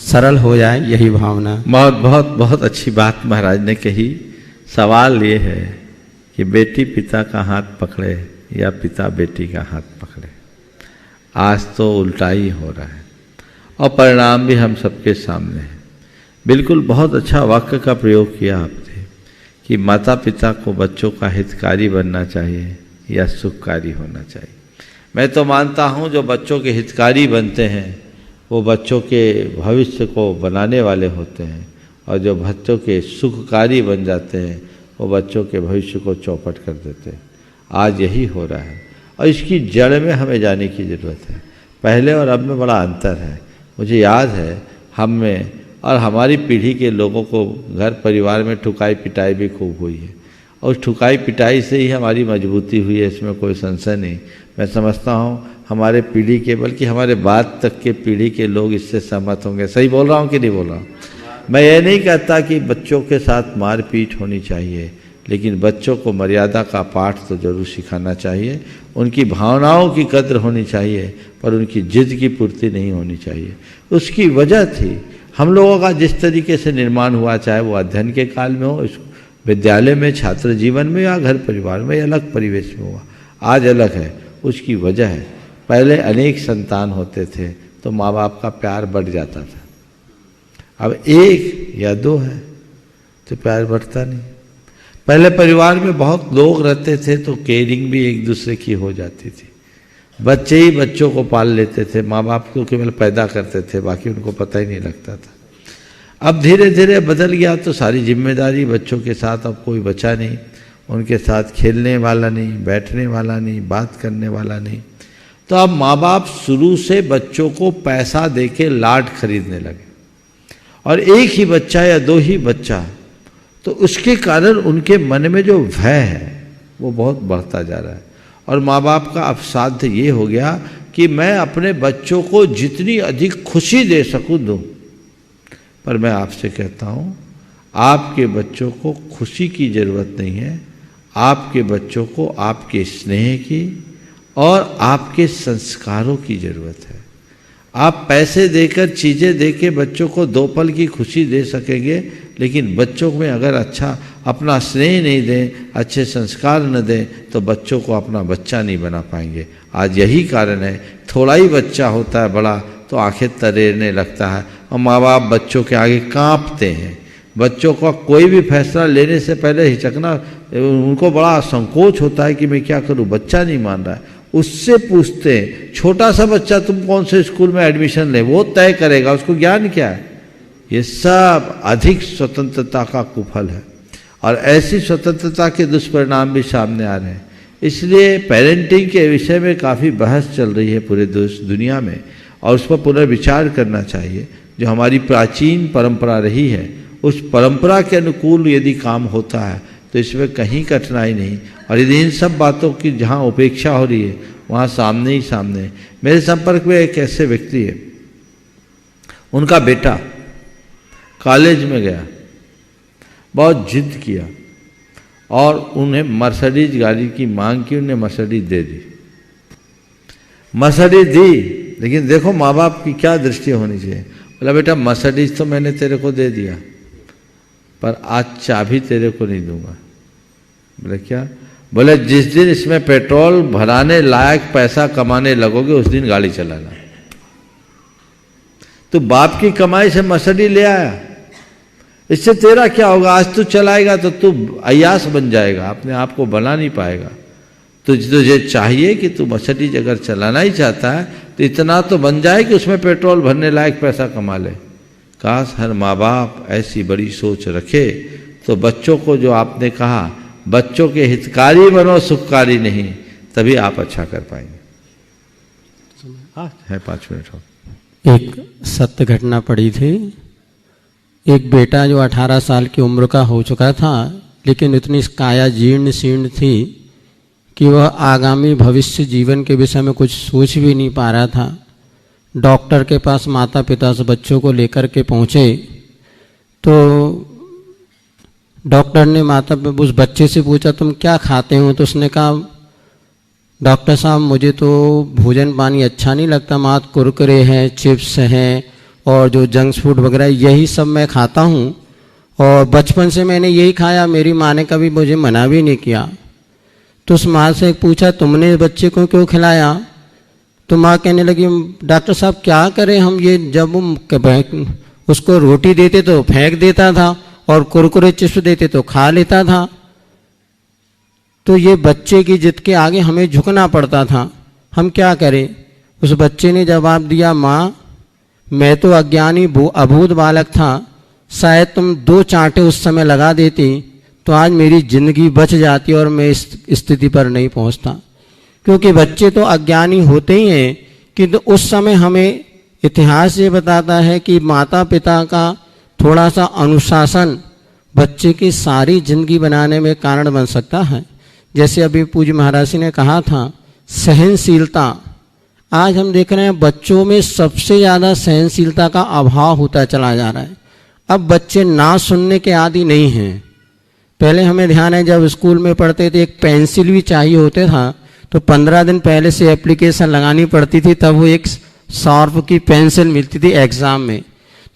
सरल हो जाए, यही भावना। बहुत बहुत बहुत अच्छी बात महाराज ने कही। सवाल ये है कि बेटी पिता का हाथ पकड़े या पिता बेटी का हाथ पकड़े। आज तो उल्टा ही हो रहा है और परिणाम भी हम सबके सामने है। बिल्कुल बहुत अच्छा वाक्य का प्रयोग किया आपने कि माता पिता को बच्चों का हितकारी बनना चाहिए या सुखकारी होना चाहिए। मैं तो मानता हूँ जो बच्चों के हितकारी बनते हैं वो बच्चों के भविष्य को बनाने वाले होते हैं और जो बच्चों के सुखकारी बन जाते हैं वो बच्चों के भविष्य को चौपट कर देते हैं। आज यही हो रहा है और इसकी जड़ में हमें जाने की ज़रूरत है। पहले और अब में बड़ा अंतर है। मुझे याद है हम में और हमारी पीढ़ी के लोगों को घर परिवार में ठुकाई पिटाई भी खूब हुई है और उस ठुकाई पिटाई से ही हमारी मजबूती हुई है, इसमें कोई संशय नहीं। मैं समझता हूँ हमारे पीढ़ी के बल्कि हमारे बाद तक के पीढ़ी के लोग इससे सहमत होंगे। सही बोल रहा हूँ कि नहीं बोल रहा हूँ? मैं ये नहीं कहता कि बच्चों के साथ मारपीट होनी चाहिए, लेकिन बच्चों को मर्यादा का पाठ तो जरूर सिखाना चाहिए। उनकी भावनाओं की कद्र होनी चाहिए पर उनकी जिद की पूर्ति नहीं होनी चाहिए। उसकी वजह थी हम लोगों का जिस तरीके से निर्माण हुआ, चाहे वो अध्ययन के काल में हो, विद्यालय में, छात्र जीवन में या घर परिवार में, अलग परिवेश में हुआ, आज अलग है। उसकी वजह है पहले अनेक संतान होते थे तो माँ बाप का प्यार बढ़ जाता था। अब एक या दो है तो प्यार बढ़ता नहीं। पहले परिवार में बहुत लोग रहते थे तो केयरिंग भी एक दूसरे की हो जाती थी। बच्चे ही बच्चों को पाल लेते थे, माँ बाप को केवल पैदा करते थे, बाकी उनको पता ही नहीं लगता था। अब धीरे धीरे बदल गया तो सारी जिम्मेदारी बच्चों के साथ अब कोई बचा नहीं। उनके साथ खेलने वाला नहीं, बैठने वाला नहीं, बात करने वाला नहीं। तो अब माँ बाप शुरू से बच्चों को पैसा देके लाड खरीदने लगे और एक ही बच्चा या दो ही बच्चा, तो उसके कारण उनके मन में जो भय है वो बहुत बढ़ता जा रहा है। और माँ बाप का अवसाध्य ये हो गया कि मैं अपने बच्चों को जितनी अधिक खुशी दे सकूं दूं। पर मैं आपसे कहता हूं आपके बच्चों को खुशी की जरूरत नहीं है, आपके बच्चों को आपके स्नेह की और आपके संस्कारों की जरूरत है। आप पैसे देकर, चीज़ें देकर बच्चों को दो पल की खुशी दे सकेंगे, लेकिन बच्चों में अगर अच्छा अपना स्नेह नहीं दें, अच्छे संस्कार न दें, तो बच्चों को अपना बच्चा नहीं बना पाएंगे। आज यही कारण है थोड़ा ही बच्चा होता है बड़ा तो आंखें तरेरने लगता है और माँ बाप बच्चों के आगे कांपते हैं। बच्चों का कोई भी फैसला लेने से पहले हिचकना, उनको बड़ा संकोच होता है कि मैं क्या करूं, बच्चा नहीं मान रहा है। उससे पूछते हैं छोटा सा बच्चा तुम कौन से स्कूल में एडमिशन ले, वो तय करेगा, उसको ज्ञान क्या है। ये सब अधिक स्वतंत्रता का कुफल है और ऐसी स्वतंत्रता के दुष्परिणाम भी सामने आ रहे हैं। इसलिए पेरेंटिंग के विषय में काफ़ी बहस चल रही है पूरे दुनिया में और उस पर पुनर्विचार करना चाहिए। जो हमारी प्राचीन परंपरा रही है उस परंपरा के अनुकूल यदि काम होता है तो इसमें कहीं कठिनाई नहीं। और यदि इन सब बातों की जहाँ उपेक्षा हो रही है वहाँ सामने ही सामने। मेरे संपर्क में एक ऐसे व्यक्ति है, उनका बेटा कॉलेज में गया, बहुत जिद किया और उन्हें मर्सिडीज गाड़ी की मांग की, उन्हें मर्सिडीज दे दी। मर्सिडीज दी, लेकिन देखो माँ बाप की क्या दृष्टि होनी चाहिए। बोला बेटा मर्सिडीज तो मैंने तेरे को दे दिया पर आज चाबी तेरे को नहीं दूंगा। बोले क्या? बोले जिस दिन इसमें पेट्रोल भराने लायक पैसा कमाने लगोगे उस दिन गाड़ी चलाना। तो बाप की कमाई से मर्सिडीज ले आया, इससे तेरा क्या होगा? आज तू चलाएगा तो तू अय्यास बन जाएगा, अपने आप को बना नहीं पाएगा। तो तुझे चाहिए कि तू मर्सिडीज अगर चलाना ही चाहता है तो इतना तो बन जाए कि उसमें पेट्रोल भरने लायक पैसा कमा ले। काश हर माँ बाप ऐसी बड़ी सोच रखे तो बच्चों को, जो आपने कहा, बच्चों के हितकारी बनो, सुखकारी नहीं, तभी आप अच्छा कर पाएंगे। है 5 मिनट हो। एक सत्य घटना पड़ी थी। एक बेटा जो 18 साल की उम्र का हो चुका था, लेकिन इतनी काया जीर्ण शीर्ण थी कि वह आगामी भविष्य जीवन के विषय में कुछ सोच भी नहीं पा रहा था। डॉक्टर के पास माता पिता से बच्चों को लेकर के पहुँचे तो डॉक्टर ने उस बच्चे से पूछा तुम क्या खाते हो? तो उसने कहा डॉक्टर साहब मुझे तो भोजन पानी अच्छा नहीं लगता, मात्र कुरकुरे हैं, चिप्स हैं और जो जंक फूड वगैरह यही सब मैं खाता हूँ और बचपन से मैंने यही खाया, मेरी माँ ने कभी मुझे मना भी नहीं किया। तो उस माँ से पूछा तुमने बच्चे को क्यों खिलाया? तो माँ कहने लगी डॉक्टर साहब क्या करें हम, ये जब उसको रोटी देते तो फेंक देता था और कुरकुरे चिप्स देते तो खा लेता था, तो ये बच्चे की जिद के आगे हमें झुकना पड़ता था, हम क्या करें? उस बच्चे ने जवाब दिया माँ मैं तो अज्ञानी अबूझ बालक था, शायद तुम 2 चांटे उस समय लगा देती तो आज मेरी जिंदगी बच जाती और मैं इस स्थिति पर नहीं पहुंचता। क्योंकि बच्चे तो अज्ञानी होते ही हैं, किंतु उस समय हमें इतिहास ये बताता है कि माता पिता का थोड़ा सा अनुशासन बच्चे की सारी जिंदगी बनाने में कारण बन सकता है। जैसे अभी पूज्य महाराज जी ने कहा था सहनशीलता, आज हम देख रहे हैं बच्चों में सबसे ज़्यादा सहनशीलता का अभाव होता चला जा रहा है। अब बच्चे ना सुनने के आदी नहीं हैं। पहले हमें ध्यान है जब स्कूल में पढ़ते थे एक पेंसिल भी चाहिए होता था तो 15 दिन पहले से एप्लीकेशन लगानी पड़ती थी, तब वो एक 100 रुपये की पेंसिल मिलती थी एग्ज़ाम में।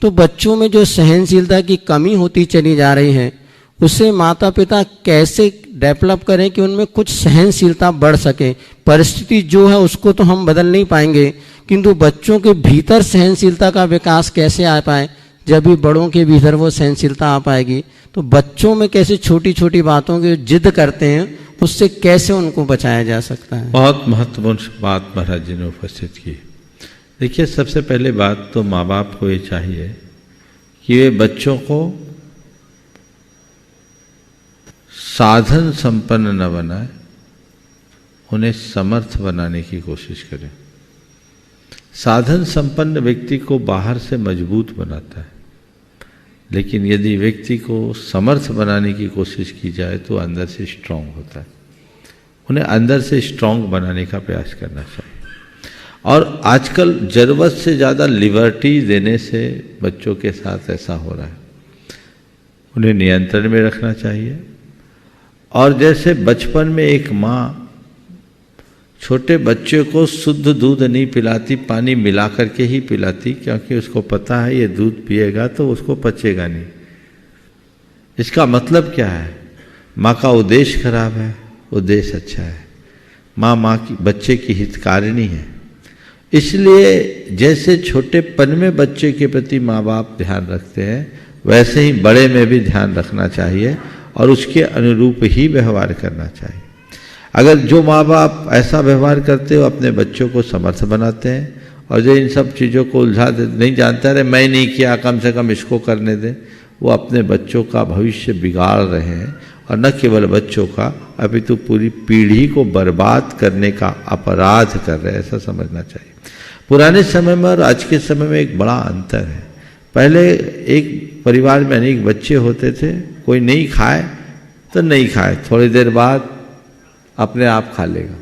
तो बच्चों में जो सहनशीलता की कमी होती चली जा रही है उसे माता पिता कैसे डेवलप करें कि उनमें कुछ सहनशीलता बढ़ सके। परिस्थिति जो है उसको तो हम बदल नहीं पाएंगे, किंतु बच्चों के भीतर सहनशीलता का विकास कैसे आ पाए? जब भी बड़ों के भीतर वो सहनशीलता आ पाएगी तो बच्चों में कैसे छोटी छोटी बातों की जिद करते हैं उससे कैसे उनको बचाया जा सकता है। बहुत महत्वपूर्ण बात महाराज जी ने उपस्थित की। देखिए सबसे पहले बात तो माँ बाप को ये चाहिए कि वे बच्चों को साधन संपन्न न बनाए, उन्हें समर्थ बनाने की कोशिश करें। साधन संपन्न व्यक्ति को बाहर से मजबूत बनाता है, लेकिन यदि व्यक्ति को समर्थ बनाने की कोशिश की जाए तो अंदर से स्ट्रांग होता है। उन्हें अंदर से स्ट्रांग बनाने का प्रयास करना चाहिए। और आजकल ज़रूरत से ज़्यादा लिबर्टी देने से बच्चों के साथ ऐसा हो रहा है। उन्हें नियंत्रण में रखना चाहिए। और जैसे बचपन में एक माँ छोटे बच्चे को शुद्ध दूध नहीं पिलाती, पानी मिला करके ही पिलाती, क्योंकि उसको पता है ये दूध पिएगा तो उसको पचेगा नहीं। इसका मतलब क्या है? माँ का उद्देश्य खराब है, उद्देश्य अच्छा है। माँ की बच्चे की हितकारिणी है। इसलिए जैसे छोटेपन में बच्चे के प्रति माँ बाप ध्यान रखते हैं, वैसे ही बड़े में भी ध्यान रखना चाहिए और उसके अनुरूप ही व्यवहार करना चाहिए। अगर जो माँ बाप ऐसा व्यवहार करते हो अपने बच्चों को समर्थ बनाते हैं, और जो इन सब चीज़ों को उलझा दे, नहीं जानता रहे मैं नहीं किया कम से कम इसको करने दें, वो अपने बच्चों का भविष्य बिगाड़ रहे हैं। और न केवल बच्चों का, अभी तो पूरी पीढ़ी को बर्बाद करने का अपराध कर रहे हैं, ऐसा समझना चाहिए। पुराने समय में और आज के समय में एक बड़ा अंतर है। पहले एक परिवार में अनेक बच्चे होते थे, कोई नहीं खाए तो नहीं खाए, थोड़ी देर बाद अपने आप खा लेगा।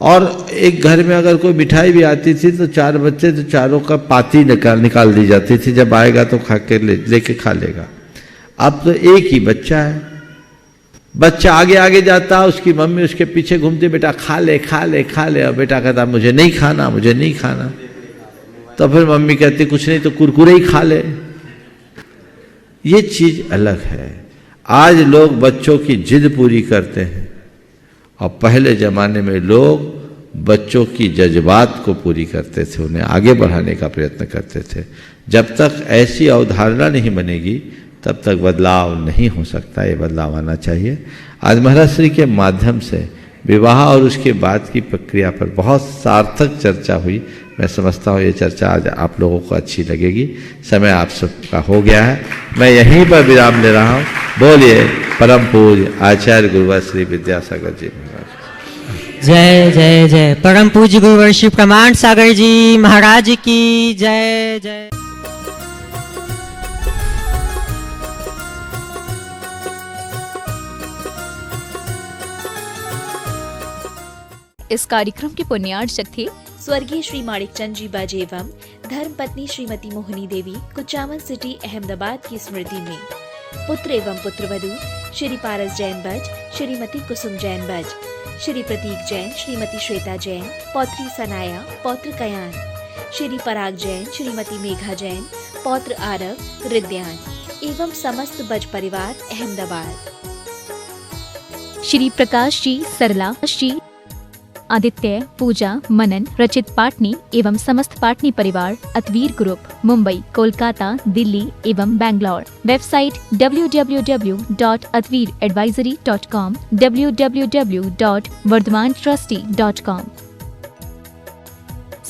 और एक घर में अगर कोई मिठाई भी आती थी तो 4 बच्चे तो चारों का पाती निकाल दी जाती थी, जब आएगा तो खा के लेके खा लेगा। अब तो एक ही बच्चा है, बच्चा आगे आगे जाता, उसकी मम्मी उसके पीछे घूमती, बेटा खा ले खा ले खा ले, और बेटा कहता मुझे नहीं खाना मुझे नहीं खाना। तो फिर मम्मी कहती कुछ नहीं तो कुरकुरे ही खा ले। ये चीज अलग है। आज लोग बच्चों की जिद पूरी करते हैं, और पहले जमाने में लोग बच्चों की जज्बात को पूरी करते थे, उन्हें आगे बढ़ाने का प्रयत्न करते थे। जब तक ऐसी अवधारणा नहीं बनेगी तब तक बदलाव नहीं हो सकता। ये बदलाव आना चाहिए। आज महाराज श्री के माध्यम से विवाह और उसके बाद की प्रक्रिया पर बहुत सार्थक चर्चा हुई। मैं समझता हूँ ये चर्चा आज आप लोगों को अच्छी लगेगी। समय आप सबका हो गया है, मैं यहीं पर विराम ले रहा हूँ। बोलिए परम पूज्य आचार्य गुरुवर श्री विद्यासागर जी महाराज। जय जय जय। परम पूज्य गुरुवर श्री प्रमाण सागर जी महाराज की जय जय। इस कार्यक्रम के पुण्यार्चक थे स्वर्गीय श्री माणिकचंद जी बाजे एवं धर्म पत्नी श्रीमती मोहिनी देवी कुचामन सिटी अहमदाबाद की स्मृति में पुत्र एवं पुत्रवधू श्री पारस जैन बज, श्रीमती कुसुम जैन बज, श्री प्रतीक जैन, श्रीमती श्वेता जैन, पौत्री सनाया, पौत्र कयान, श्री पराग जैन, श्रीमती मेघा जैन, पौत्र आरव, रिद्यान एवं समस्त बज परिवार अहमदाबाद। श्री प्रकाश जी, सरला जी, आदित्य, पूजा, मनन, रचित पाटनी एवं समस्त पाटनी परिवार, अतवीर ग्रुप, मुंबई, कोलकाता, दिल्ली एवं बैंगलोर। Website www.atveeradvisory.com, www.vardhamantrusty.com।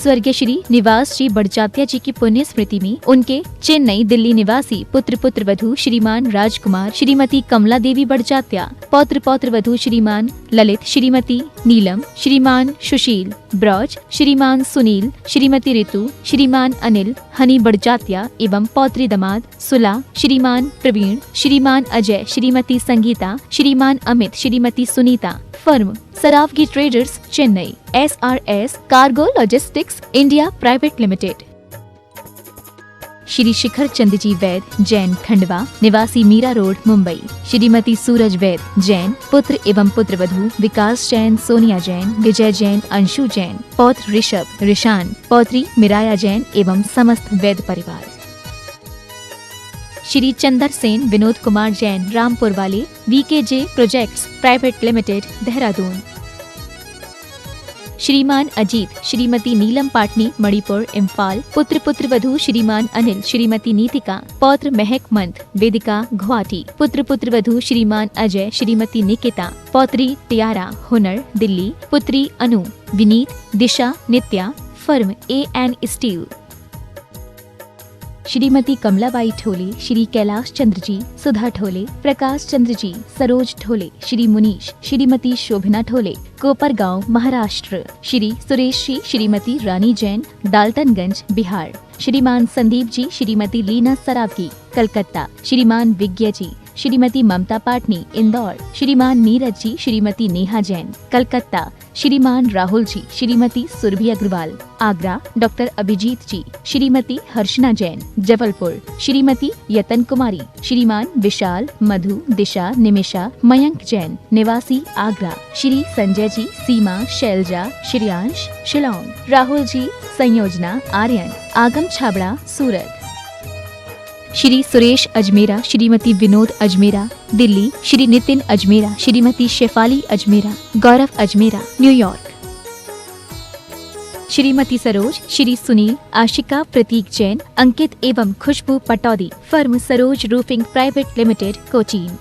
स्वर्गीय श्री निवास जी बड़जात्या जी की पुण्य स्मृति में उनके चेन्नई, दिल्ली निवासी पुत्र पुत्रवधू श्रीमान राजकुमार, श्रीमती कमला देवी बड़जात्या, पौत्र पौत्रवधू श्रीमान ललित, श्रीमती नीलम, श्रीमान सुशील ब्रज, श्रीमान सुनील, श्रीमती ऋतु, श्रीमान अनिल हनी बड़जात्या एवं पौत्री दमाद सुला, श्रीमान प्रवीण, श्रीमान Ajay, Shrimati Sangeeta, Shriman Amit, Shrimati Sunita. Firm Saraogi traders, Chennai. SRS cargo logistics India private limited. Shri Shikhar Chand ji Vaid, Jain, Khandwa, निवासी मीरा रोड, मुंबई। श्रीमती सूरज वैद, जैन, पुत्र एवं पुत्रवधू विकास जैन, सोनिया जैन, विजय जैन, अंशु जैन, पौत्र ऋषभ, ऋषान, पौत्री मिराया जैन एवं समस्त वैद परिवार। श्री चंदर सेन, विनोद कुमार जैन, रामपुर वाले, VKJ projects private limited, Dehradun. श्रीमान अजीत, श्रीमती नीलम पाटनी, मणिपुर, इम्फाल, पुत्र पुत्रवधू श्रीमान अनिल, श्रीमती नीतिका, पौत्र महक मंत, वेदिका, गुवाहाटी, पुत्र पुत्रवधू श्रीमान अजय, श्रीमती निकिता, पौत्री टियारा, हुनर, दिल्ली, पुत्री Anu, Vineet, Disha, Nitya. Firm AN steel. Shrimati Kamlabai Thole, Shri Kailash Chandra ji, Sudha Thole, Prakash Chandra ji, Saroj Thole, Shri Munish, Shrimati Shobhana Thole, Kopargaon, Maharashtra. Shri Suresh ji, Shrimati Rani Jain, Daltonganj, Bihar. Shriman Sandeep जी, श्रीमती लीना सरावगी, कलकत्ता। श्रीमान विज्ञ जी, श्रीमती ममता पाटनी, इंदौर। श्रीमान नीरज जी, श्रीमती नेहा जैन, कलकत्ता। श्रीमान राहुल जी, श्रीमती सुरभि अग्रवाल, आगरा। डॉक्टर अभिजीत जी, श्रीमती हर्षना जैन, जबलपुर। श्रीमती यतन कुमारी, श्रीमान विशाल, मधु, दिशा, निमिषा, मयंक जैन, निवासी आगरा। श्री संजय जी, सीमा, शैलजा, श्रेयांश, शिलोंग। राहुल जी, संयोजना, आर्यन, आगम छाबड़ा, सूरत। श्री सुरेश अजमेरा, श्रीमती विनोद अजमेरा, दिल्ली। श्री नितिन अजमेरा, श्रीमती शेफाली अजमेरा, गौरव अजमेरा, न्यूयॉर्क। श्रीमती सरोज, श्री सुनील, आशिका, प्रतीक जैन, अंकित एवं Khushboo Pataudi. Firm Saroj roofing private limited, Cochin.